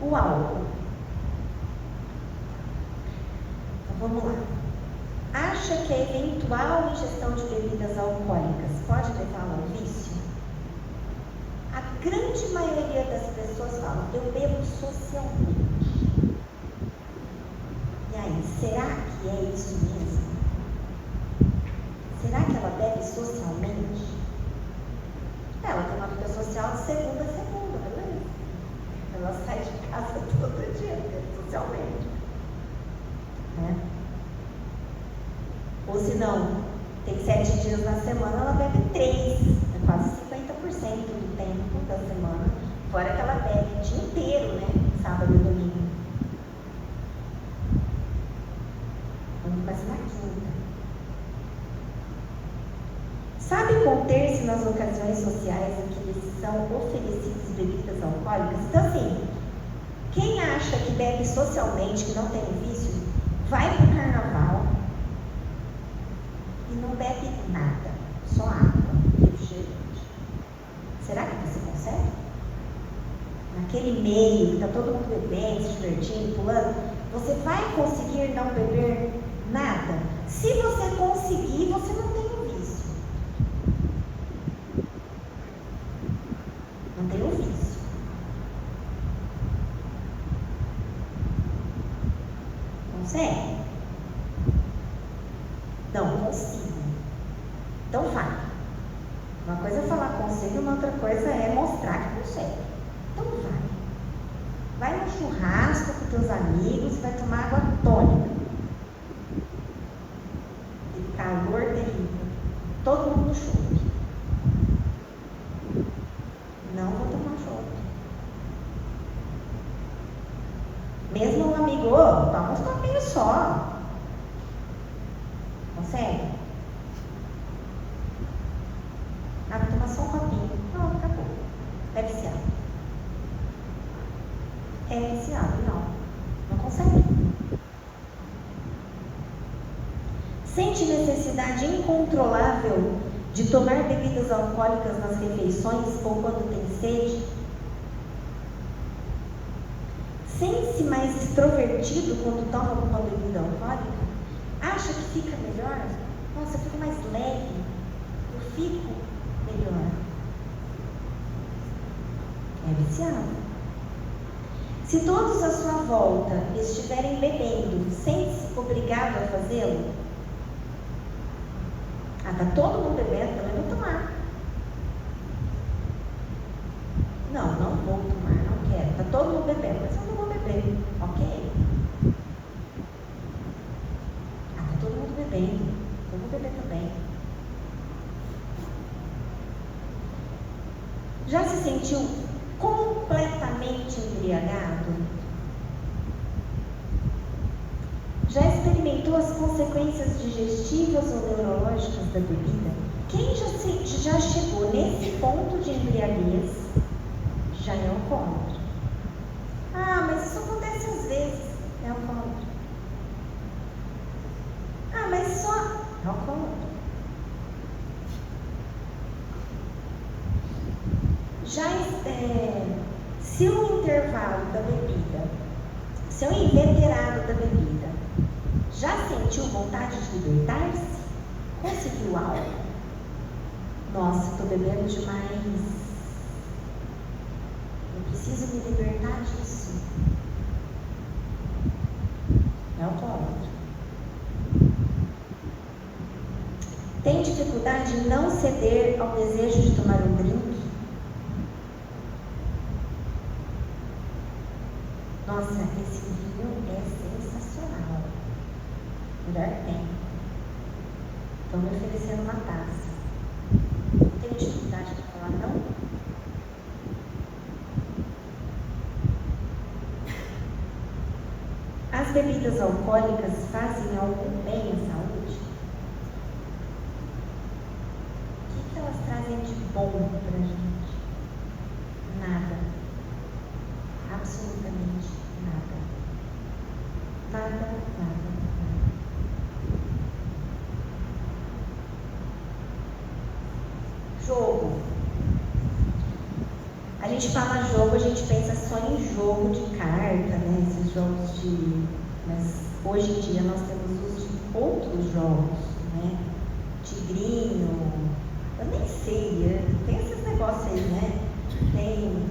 O álcool. Então, vamos lá. Acha que a eventual ingestão de bebidas alcoólicas pode levá-la ao vício? A grande maioria das pessoas falam, eu bebo socialmente. E aí, será que é isso mesmo? Será que ela bebe socialmente? Ela tem uma vida social de segunda a segunda, beleza? Ela sai de casa todo dia, bebe socialmente. Né? Ou se não, tem 7 dias na semana, ela bebe 3, é quase 50% do tempo da semana, fora que ela bebe o dia inteiro, né? Sábado e domingo. Vamos começar na quinta. Sabe conter-se nas ocasiões sociais em que lhes são oferecidas bebidas alcoólicas? Então, assim, quem acha que bebe socialmente, que não tem vício, vai pro carnaval e não bebe nada, só água, refrigerante. Será que você consegue? Naquele meio, que está todo mundo bebendo, se divertindo, pulando, você vai conseguir não beber nada? Se você conseguir, você não tem o vício. Não tem o vício. Consegue? Não consigo. Então vai. Uma coisa é falar consigo, uma outra coisa é mostrar que consegue. Então vai. Vai no churrasco com teus amigos e vai tomar água tônica. E calor terrível. Todo mundo no chope. Não vou tomar chope. Mesmo um amigo, toma uns copinhos só. Consegue? Ah, vou tomar só um copinho. Pronto, acabou. É viciado. É viciado, não consegue. Sente necessidade incontrolável de tomar bebidas alcoólicas nas refeições ou quando tem sede? Sente-se mais extrovertido quando toma alguma bebida alcoólica? Acha que fica melhor? Nossa, eu fico mais leve. Eu fico melhor. É viciado. Se todos à sua volta estiverem bebendo, sente-se obrigado a fazê-lo? Ah, está todo mundo bebendo, também vou tomar. Não vou tomar, não quero. Está todo mundo bebendo, mas eu não vou beber, ok? Ah, está todo mundo bebendo, eu vou beber também. Já se sentiu completamente embriagado? Já experimentou as consequências digestivas ou neurológicas da bebida? Quem já chegou nesse ponto de embriaguez já é alcoólatra. Ah, mas isso acontece às vezes. É alcoólatra. Ah, mas só é alcoólatra. Se o intervalo da bebida, se o inveterado da bebida já sentiu vontade de libertar-se? Conseguiu algo? Nossa, estou bebendo demais. Eu preciso me libertar disso. É alcoólatra. Tem dificuldade em não ceder ao desejo de tomar um drink? Nossa, esse vinho é sensacional. Melhor tem. Estão me oferecendo uma taça. Tem dificuldade para falar não? As bebidas alcoólicas fazem algum bem à saúde? O que elas trazem de bom para a gente? Nada. Absolutamente nada. Nada, nada, nada. Jogo. A gente fala jogo, a gente pensa só em jogo de carta, né? Esses jogos de... Mas hoje em dia nós temos uso de outros jogos, né? Tigrinho, eu nem sei, tem esses negócios aí, né? Tem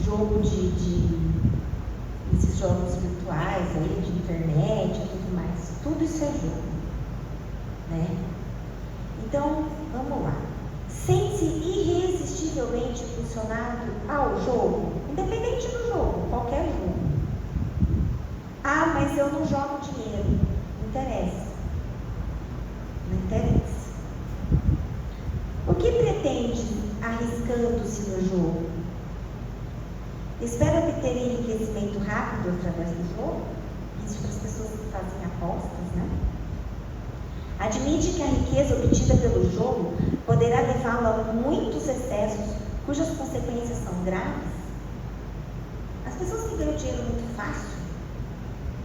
jogo esses jogos virtuais aí, de internet e tudo mais. Tudo isso é jogo, né? Então, vamos lá. Sente-se irresistivelmente impulsionado ao jogo, independente do jogo, qualquer jogo. Ah, mas eu não jogo dinheiro. Não interessa. Não interessa. O que pretende arriscando-se no jogo? Espera obter enriquecimento rápido através do jogo? Isso para as pessoas que fazem apostas, né? Admite que a riqueza obtida pelo jogo poderá levá-lo a muitos excessos cujas consequências são graves? As pessoas que ganham dinheiro muito fácil,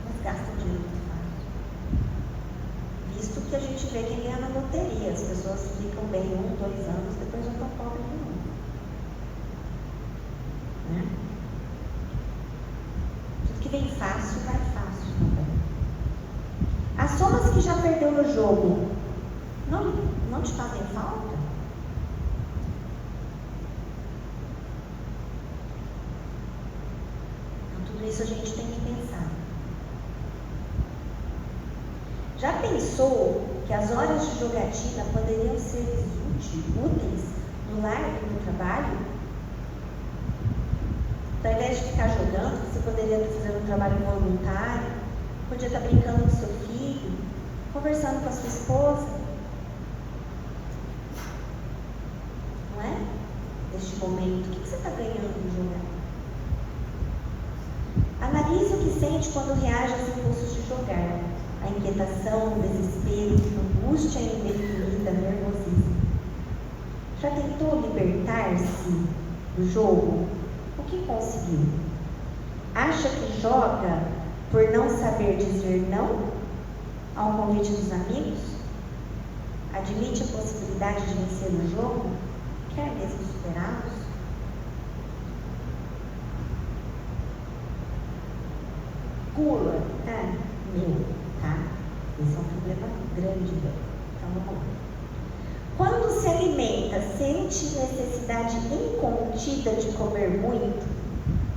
elas gastam dinheiro muito fácil. Visto que a gente vê quem ganha na loteria, as pessoas ficam bem 1, 2 anos, depois já estão pobres de novo. Né? Tudo que vem fácil, vai fácil também. As somas que já perdeu no jogo não te fazem falta? Então, tudo isso a gente tem que pensar. Já pensou que as horas de jogatina poderiam ser úteis no lar e no trabalho? Então, ao invés de ficar jogando, você poderia estar fazendo um trabalho voluntário, podia estar brincando com seu filho, conversando com a sua esposa. Não é? Neste momento, o que você está ganhando em jogar? Analise o que sente quando reage aos impulsos de jogar. A inquietação, o desespero, a angústia indefinida, nervosismo. Já tentou libertar-se do jogo? O que conseguiu? Acha que joga por não saber dizer não ao convite dos amigos? Admite a possibilidade de vencer o jogo? Quer mesmo superá-los? Gula. Meu, tá? Esse é um problema grande, meu. Então vamos lá. Quando se alimenta, sente necessidade incontida de comer muito?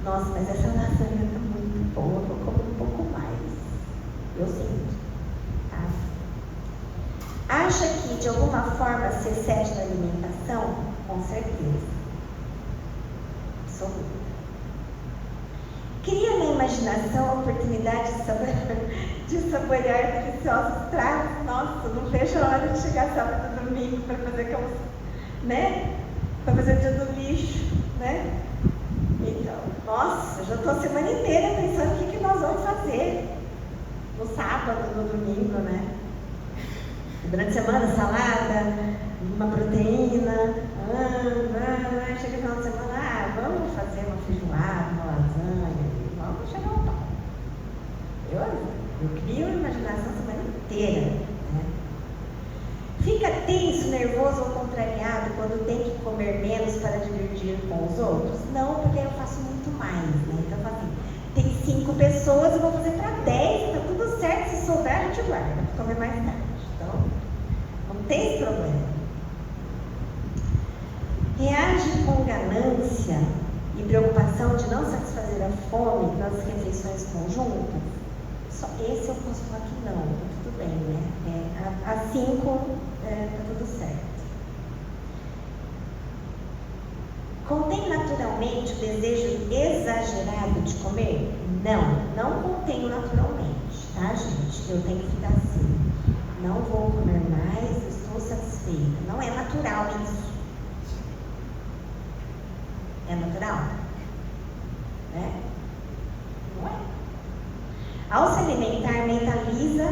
Nossa, mas essa lasanha está muito boa, vou comer um pouco mais. Eu sinto. Tá? Acha que de alguma forma se excede na alimentação? Com certeza. Absoluta. Cria na imaginação a oportunidade de saborear deliciosos pratos. Nossa, não vejo a hora de chegar sábado e domingo para fazer aquelas, né? Para fazer o dia do lixo, né? Então, nossa, já estou a semana inteira pensando o que nós vamos fazer no sábado, no domingo, né? Durante a semana, salada, uma proteína, chega no final de semana, vamos fazer uma feijoada, uma lasanha, vamos chegar ao pau. Eu crio a imaginação a semana inteira, né? Fica tenso, nervoso ou contrariado quando tem que comer menos para dividir com os outros? Não, porque eu faço muito mais, né? Então, assim, tem 5 pessoas, eu vou fazer para 10, tá tudo certo, se souber, a gente guarda, para comer mais tarde. Então, não tem esse problema. Reage com ganância e preocupação de não satisfazer a fome nas refeições conjuntas? Só esse eu posso falar que não, tudo bem, né? As 5, tá tudo certo. Contém naturalmente o desejo exagerado de comer? Não contém naturalmente, tá, gente? Eu tenho que ficar assim. Não vou comer mais, estou satisfeita. Não é natural isso. É natural? Né? Não é. Ao se alimentar, mentaliza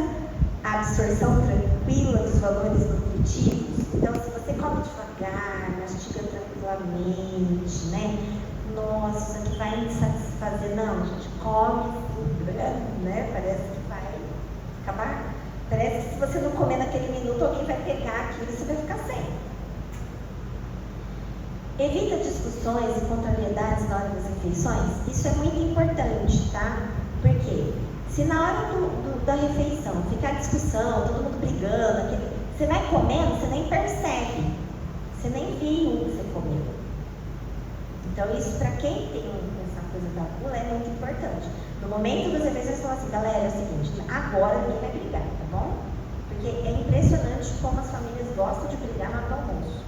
a absorção tranquila dos valores nutritivos. Então, se você come devagar, mastiga tranquilamente, né? Nossa, isso aqui vai me satisfazer. Não, a gente come, né? Parece que vai acabar. Parece que se você não comer naquele minuto, alguém vai pegar aquilo e você vai ficar sem. Evita discussões e contrariedades na hora das refeições. Isso é muito importante, tá? Por quê? Se na hora da refeição ficar discussão, todo mundo brigando, você vai comendo, você nem percebe. Você nem viu o que você comeu. Então isso, para quem tem essa coisa da gula, é muito importante. No momento das refeições, você fala assim, galera, é o seguinte, agora ninguém vai brigar, tá bom? Porque é impressionante como as famílias gostam de brigar na hora do almoço.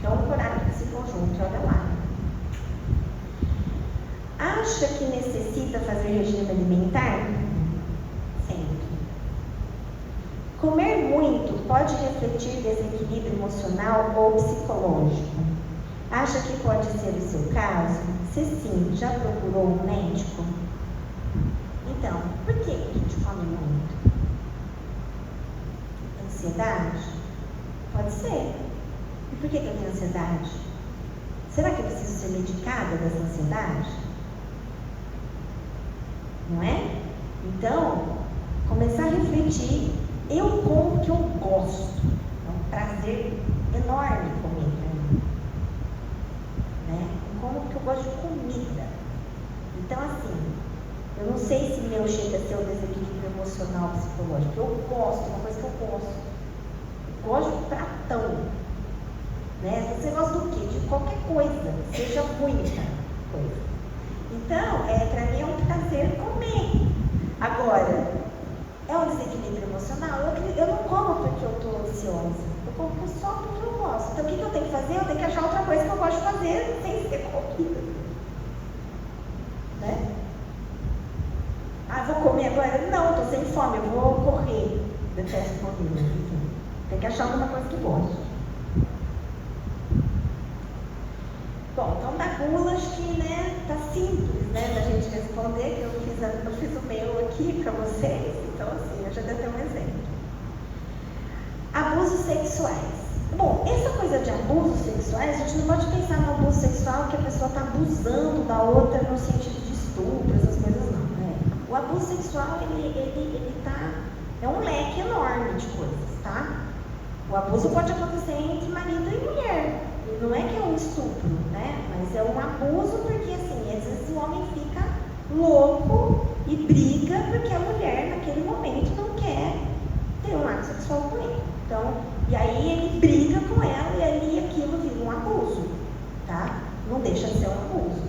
Que é um horário que se conjunta, olha lá. Acha que necessita fazer regime alimentar? Sempre. Comer muito pode refletir desequilíbrio emocional ou psicológico? Acha que pode ser o seu caso? Se sim, já procurou um médico? Então, por que a gente come muito? Ansiedade? Pode ser. E por que eu tenho ansiedade? Será que eu preciso ser medicada dessa ansiedade? Não é? Então, começar a refletir. Eu como porque eu gosto. É um prazer enorme comer para mim. Né? Eu como porque eu gosto de comida. Então, assim, eu não sei se meu chega a ser um desequilíbrio emocional, psicológico. Eu gosto, uma coisa que eu gosto. Eu gosto de pratão. Né? Você gosta do quê? De qualquer coisa, seja muita coisa. Então, para mim é um prazer comer. Agora, é um desequilíbrio emocional? Eu não como porque eu estou ansiosa. Eu como só porque eu gosto. Então, o que eu tenho que fazer? Eu tenho que achar outra coisa que eu gosto de fazer sem ser comida. Né? Ah, vou comer agora? Não, estou sem fome, eu vou correr. Detesto correr. Tem que achar alguma coisa que gosto. Bom, então da gula, acho que, né, tá simples, né, da gente responder, que eu fiz o meu aqui para vocês, então assim, eu já dei até um exemplo. Abusos sexuais. Bom, essa coisa de abusos sexuais, a gente não pode pensar no abuso sexual que a pessoa está abusando da outra no sentido de estupro, essas coisas não, né? O abuso sexual, é um leque enorme de coisas, tá? O abuso pode acontecer entre marido e mulher. Não é que é um estupro, né? Mas é um abuso porque, assim, às vezes o homem fica louco e briga porque a mulher, naquele momento, não quer ter um ato sexual com ele. Então, e aí ele briga com ela e aí aquilo vira um abuso, tá? Não deixa de ser um abuso.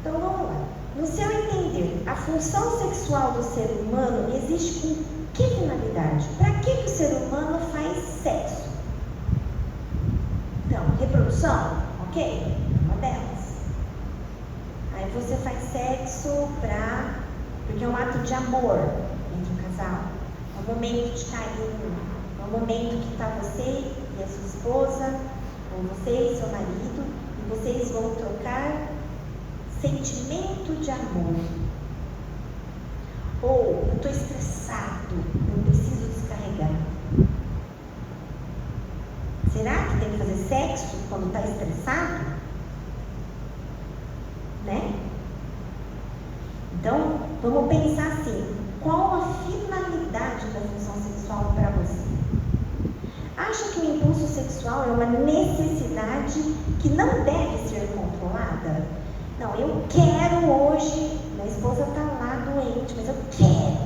Então, vamos lá. No seu entender, a função sexual do ser humano existe com que finalidade? Para que o ser humano faz sexo? Então, reprodução, ok? Uma delas. Aí você faz sexo porque é um ato de amor entre o casal. É um momento de carinho. É um momento que está você e a sua esposa, ou você e seu marido, e vocês vão trocar sentimento de amor. Ou, eu estou estressado, eu preciso descarregar. Será que tem que fazer sexo quando está estressado? Né? Então, vamos pensar assim, qual a finalidade da função sexual para você? Acha que o impulso sexual é uma necessidade que não deve ser controlada? Não, eu quero hoje, minha esposa está lá doente, mas eu quero.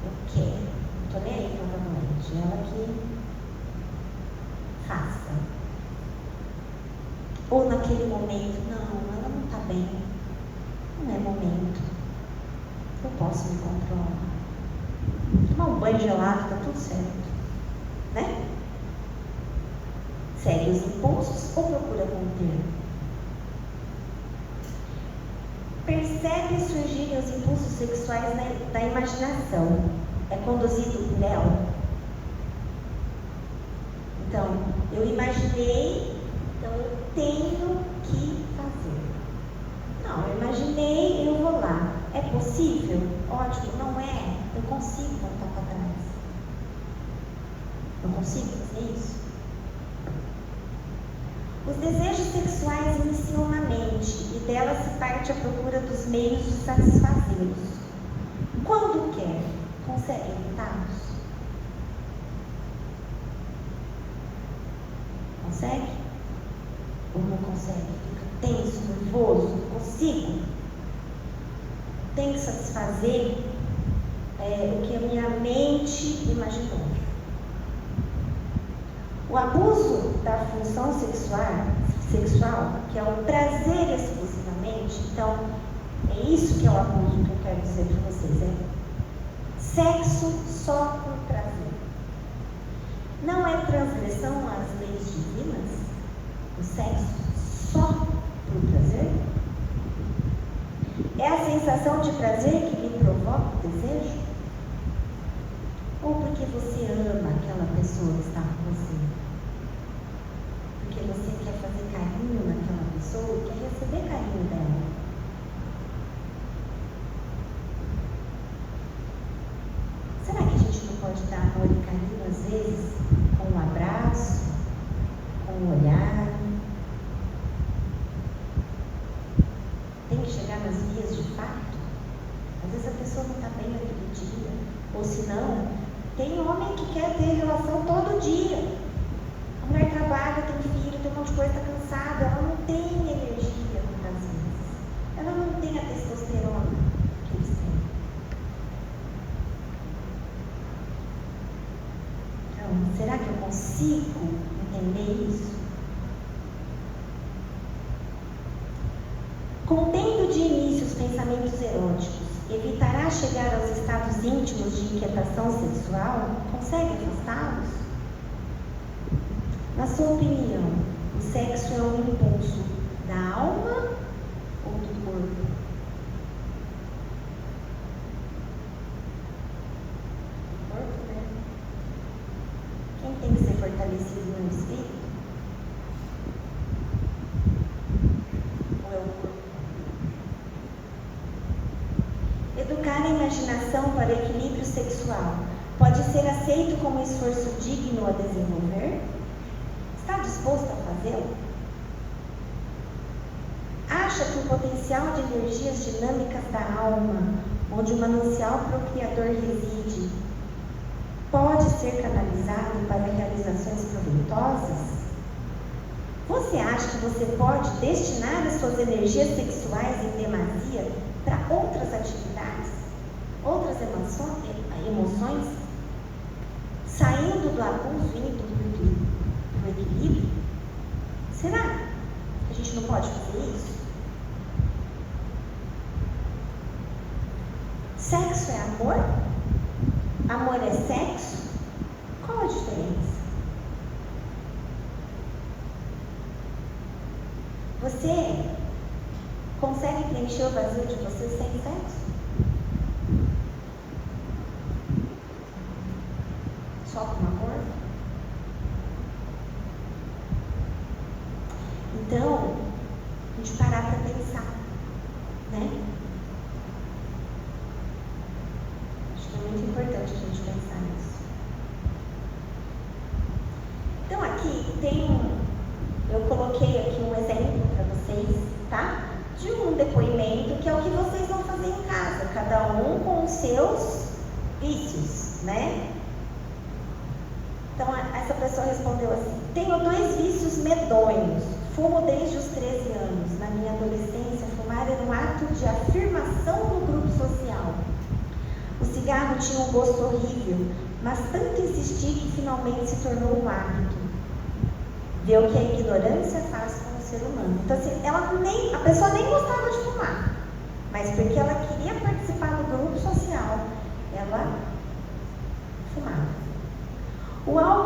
Não estou nem aí para ela doente, ela que faça. Ou naquele momento, não, ela não está bem, não é momento, eu posso me controlar. banho gelado, tá tudo certo, né? Segue os impulsos ou procura conter? Percebe surgirem os impulsos sexuais da imaginação. É conduzido por ela? Então, eu imaginei, então eu tenho que fazer. Não, eu imaginei, eu vou lá. É possível? Ótimo, não é? Eu consigo voltar para trás. Eu consigo fazer isso? Os desejos sexuais iniciam na mente e dela se parte à procura dos meios de satisfazê-los. Quando quer, consegue evitá-los? Consegue? Ou não consegue? Fica tenso, nervoso? Consigo? Tem que satisfazer o que a minha mente imaginou. O abuso da função sexual, que é o prazer exclusivamente, então, é isso que é o abuso que eu quero dizer para vocês, sexo só por prazer. Não é transgressão às leis divinas? O sexo só por prazer? É a sensação de prazer que lhe provoca o desejo? Ou porque você ama aquela pessoa que está com você? Porque você quer fazer carinho naquela pessoa e quer receber carinho dela? Será que a gente não pode dar amor e carinho às vezes com um abraço, com um olhar? Tem que chegar nos dias de fato? Às vezes a pessoa não está bem naquele dia. Ou se não, tem homem que quer ter relação todo dia. A mulher trabalha, tem filho, tem um monte de coisa, está cansada, ela não tem energia muitas vezes. Ela não tem a testosterona que eles têm. Então, será que eu consigo entender isso? Contendo de início os pensamentos eróticos, evitará chegar aos estados íntimos de inquietação sexual? Consegue afastá-los? Na sua opinião, o sexo é um impulso da alma ou do corpo? Do corpo, né? Quem tem que ser fortalecido no espírito? Ou é o corpo? Educar a imaginação para o equilíbrio sexual pode ser aceito como esforço digno a desenvolver? Está disposto a fazê-lo? Acha que o potencial de energias dinâmicas da alma, onde o manancial procriador reside, pode ser canalizado para realizações proveitosas? Você acha que você pode destinar as suas energias sexuais em demasia para outras atividades, outras emoções, saindo do abuso e indo para o equilíbrio? Será que a gente não pode fazer isso? Sexo é amor? Amor é sexo? Qual a diferença? Você consegue preencher o vazio de você sem sexo? Só com amor? Então, a gente parar para pensar, né? Acho que é muito importante a gente pensar nisso. Então, aqui eu coloquei aqui um exemplo para vocês, tá? De um depoimento que é o que vocês vão fazer em casa, cada um com os seus vícios, né? Então, essa pessoa respondeu assim: tenho 2 vícios medonhos. Fumo desde os 13 anos. Na minha adolescência, fumar era um ato de afirmação no grupo social. O cigarro tinha um gosto horrível, mas tanto insisti que finalmente se tornou um hábito. Vê o que a ignorância faz com o ser humano. Então, assim, a pessoa nem gostava de fumar, mas porque ela queria participar do grupo social, ela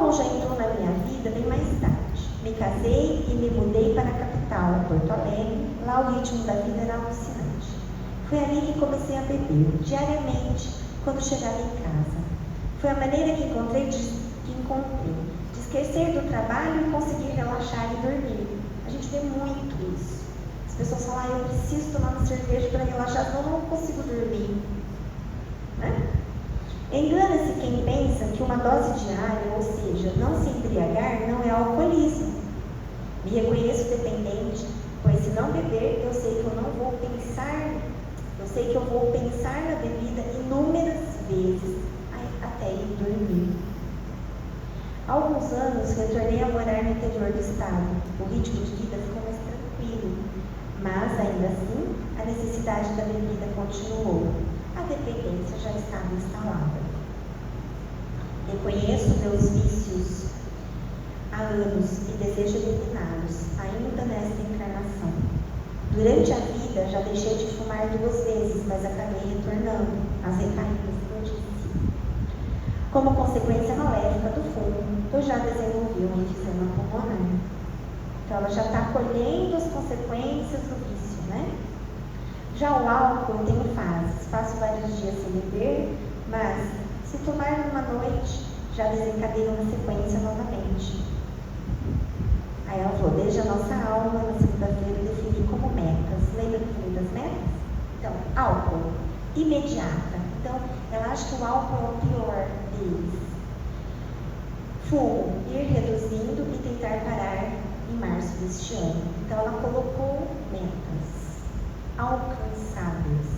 Paulo já entrou na minha vida bem mais tarde. Me casei e me mudei para a capital, Porto Alegre. Lá o ritmo da vida era alucinante. Foi ali que comecei a beber, diariamente, quando chegava em casa. Foi a maneira que encontrei de esquecer do trabalho e conseguir relaxar e dormir. A gente vê muito isso. As pessoas falam, eu preciso tomar uma cerveja para relaxar, senão eu não consigo dormir. Né? Engana-se quem pensa que uma dose diária, ou seja, não se embriagar, não é alcoolismo. Me reconheço dependente, pois se não beber, eu sei que eu vou pensar na bebida inúmeras vezes, até ir dormir. Há alguns anos, retornei a morar no interior do estado. O ritmo de vida ficou mais tranquilo, mas ainda assim, a necessidade da bebida continuou. A dependência já estava instalada. Reconheço meus vícios há anos e desejo eliminá-los, ainda nesta encarnação. Durante a vida, já deixei de fumar 2 vezes, mas acabei retornando às recaídas que eu disse. Como consequência maléfica do fumo, eu já desenvolvi um enfisema pulmonar. Então, ela já está colhendo as consequências do vício, né? Já o álcool, eu tenho fases. Passo vários dias sem beber, mas se tomar numa noite, já desencadeia uma sequência novamente. Aí ela falou, desde a nossa aula, na segunda-feira, eu defini como metas. Lembra que eu falei das metas? Então, álcool, imediata. Então, ela acha que o álcool é o pior deles. Fumo, ir reduzindo e tentar parar em março deste ano. Então, ela colocou metas alcançáveis.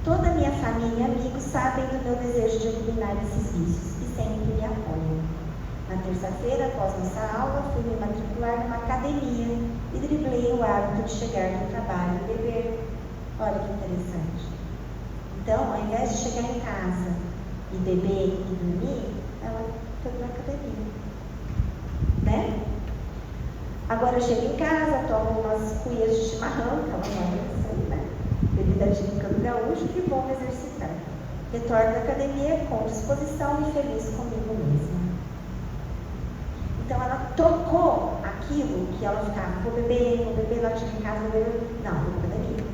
Toda a minha família e amigos sabem do meu desejo de eliminar esses vícios e sempre me apoiam. Na terça-feira, após nossa aula, fui me matricular numa academia e driblei o hábito de chegar no trabalho e beber. Olha que interessante. Então, ao invés de chegar em casa e beber e dormir, ela foi para a academia. Né? Agora eu chego em casa, tomo umas cuias de chimarrão, que ela não é isso aí, né? Bebida típica do gaúcho, que vou me exercitar. Retorno da academia com disposição e feliz comigo mesma. Então ela trocou aquilo que ela ficava, vou beber, ela chega em casa, vou beber. Não, vou para a academia.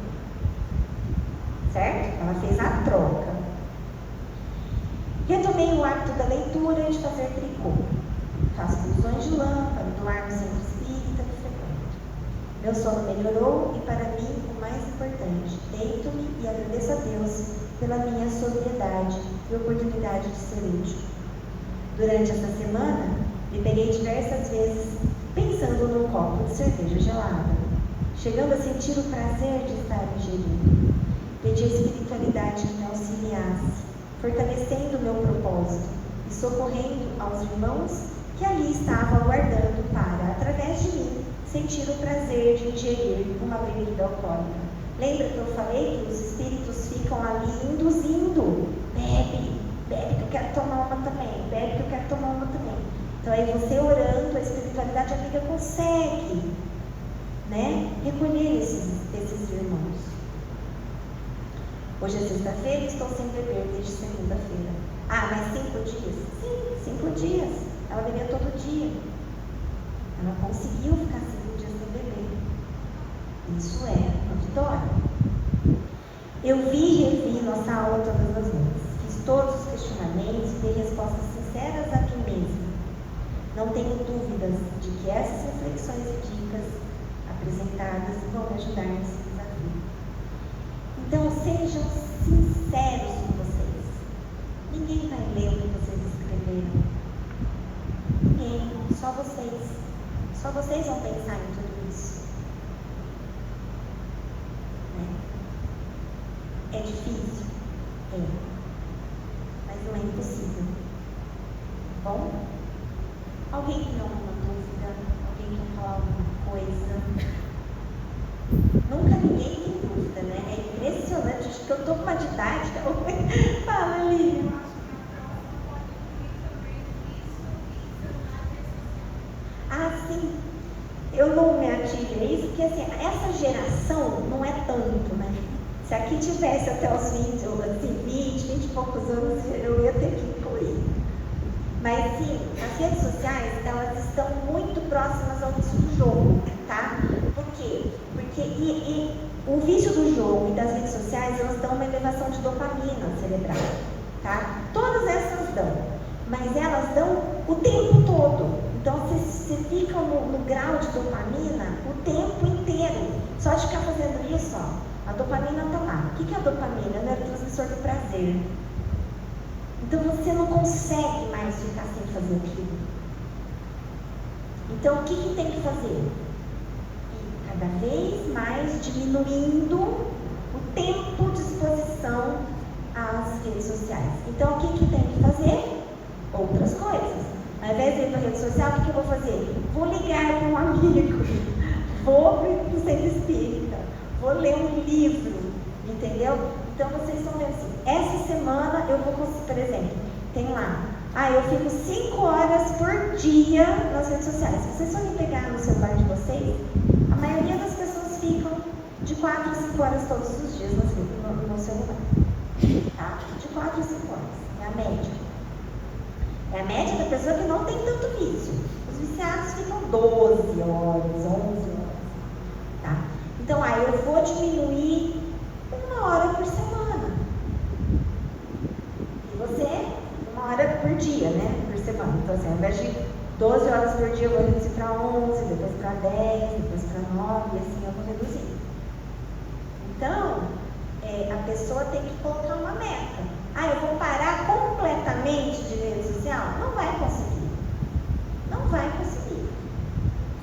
Certo? Ela fez a troca. Retomei o hábito da leitura e de fazer tricô. Faço funções de lâmpada, doar no centro espírita que frequento. Meu sono melhorou e, para mim, o mais importante, deito-me e agradeço a Deus pela minha sobriedade e oportunidade de ser útil. Durante essa semana, me peguei diversas vezes pensando num copo de cerveja gelada, chegando a sentir o prazer de estar ingerindo. Pedi a espiritualidade que me auxiliasse, fortalecendo o meu propósito e socorrendo aos irmãos que ali estavam aguardando para, através de mim, sentir o prazer de ingerir uma bebida alcoólica. Lembra que eu falei que os espíritos ficam ali induzindo? Bebe que eu quero tomar uma também, bebe que eu quero tomar uma também. Então aí você orando, a espiritualidade amiga consegue, né, recolher esses irmãos. Hoje é sexta-feira e estou sem beber desde segunda-feira. Ah, mas 5 dias? Sim, 5 dias. Ela bebia todo dia. Ela conseguiu ficar 5 dias sem beber. Isso é uma vitória. Eu vi e revi nossa aula todas as vezes. Fiz todos os questionamentos e dei respostas sinceras a mim mesma. Não tenho dúvidas de que essas reflexões e dicas apresentadas vão me ajudar nesse desafio. Então, sejam sinceros com vocês. Ninguém vai ler o que vocês escreveram. Ninguém, só vocês. Só vocês vão pensar em tudo isso. É difícil? É. Mas não é impossível. Bom? Alguém tem alguma dúvida? Alguém quer falar alguma coisa? Nunca ninguém tem dúvida, né? É impressionante. Acho que eu estou com uma didática. Fala, Lívia. Ah, sim. Eu não me ative a isso, porque assim, essa geração não é tanto, né? Se aqui tivesse até os 20 e poucos anos, eu ia ter que incluir. Mas sim, as redes sociais, elas estão muito próximas ao vício do jogo, tá? Por quê? Porque o vício do jogo e das redes sociais, elas dão uma elevação de dopamina cerebral, tá? Todas essas dão, mas elas dão o tempo todo. Então, você fica no grau de dopamina o tempo inteiro. Só de ficar fazendo isso, ó, a dopamina tá lá. O que é a dopamina? É o neurotransmissor do prazer. Então, você não consegue mais ficar sem fazer aquilo. Então, o que tem que fazer? Ir cada vez mais diminuindo o tempo de exposição às redes sociais. Então, o que tem que fazer? Outras coisas. Ao invés de ir para a rede social, o que eu vou fazer? Vou ligar para um amigo, vou para o centro espírita, vou ler um livro, entendeu? Então, vocês estão vendo assim, essa semana eu vou conseguir, por exemplo, tem lá, eu fico 5 horas por dia nas redes sociais. Se vocês forem pegar no celular de vocês, a maioria das pessoas ficam de 4 a 5 horas todos os dias no celular, tá? De 4 a 5 horas, é a média. É a média da pessoa que não tem tanto vício. Os viciados ficam 12 horas, 11 horas, tá? Então, eu vou diminuir 1 hora por semana. E você, 1 hora por dia, né? Por semana. Então, assim, ao invés de 12 horas por dia, eu vou reduzir para 11, depois para 10, depois para 9, e assim eu vou reduzir. Então, a pessoa tem que colocar uma meta. Eu vou parar completamente de rede social? Não vai conseguir. Não vai conseguir.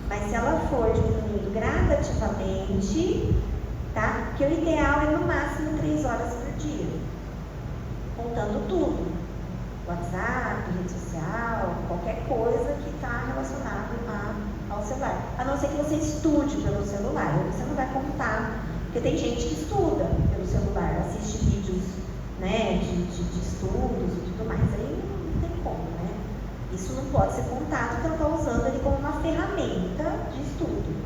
Mas se ela for diminuindo gradativamente, tá? Porque o ideal é no máximo 3 horas por dia. Contando tudo. WhatsApp, rede social, qualquer coisa que está relacionada ao celular. A não ser que você estude pelo celular. Você não vai contar. Porque tem gente que estuda pelo celular, assiste vídeos, né, de estudos e tudo mais. Aí não tem como, né? Isso não pode ser contado porque ela está usando ele como uma ferramenta de estudo.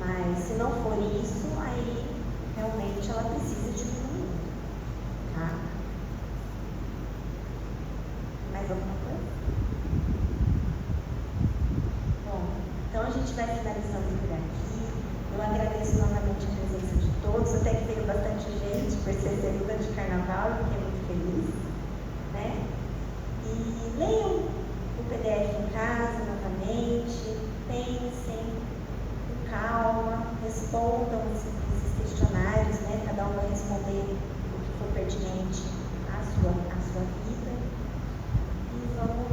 Mas se não for isso, aí realmente ela precisa diminuir, tá? Mais alguma coisa? Bom, então a gente vai finalizando por aqui. Eu agradeço novamente a presença de todos, até que veio bastante gente por ser segunda de carnaval, eu fiquei muito feliz, né? E leiam o PDF em casa novamente, pensem com calma, respondam esses questionários, né? Cada um vai responder o que for pertinente à sua vida e vamos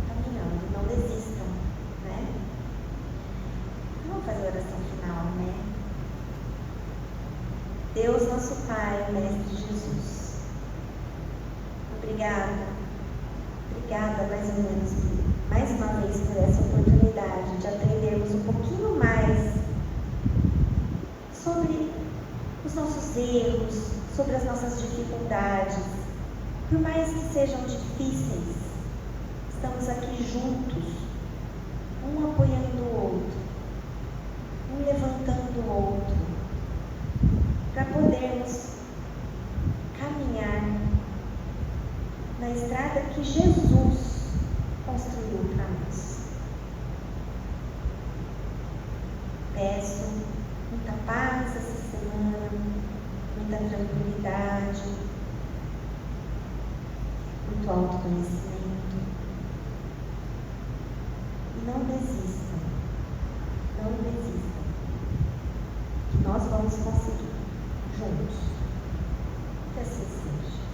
caminhando, não desistam, né? Vamos fazer a oração final, né? Deus, nosso Pai, Mestre Jesus, obrigada mais uma vez por essa oportunidade de aprendermos um pouquinho mais sobre os nossos erros, sobre as nossas dificuldades. Por mais que sejam difíceis, estamos aqui juntos, um apoiando o outro, um levantando o outro, para podermos caminhar na estrada que Jesus construiu para nós. Peço muita paz essa semana, muita tranquilidade, muito autoconhecimento. E não desistam, que nós vamos conseguir juntos. Que assim seja.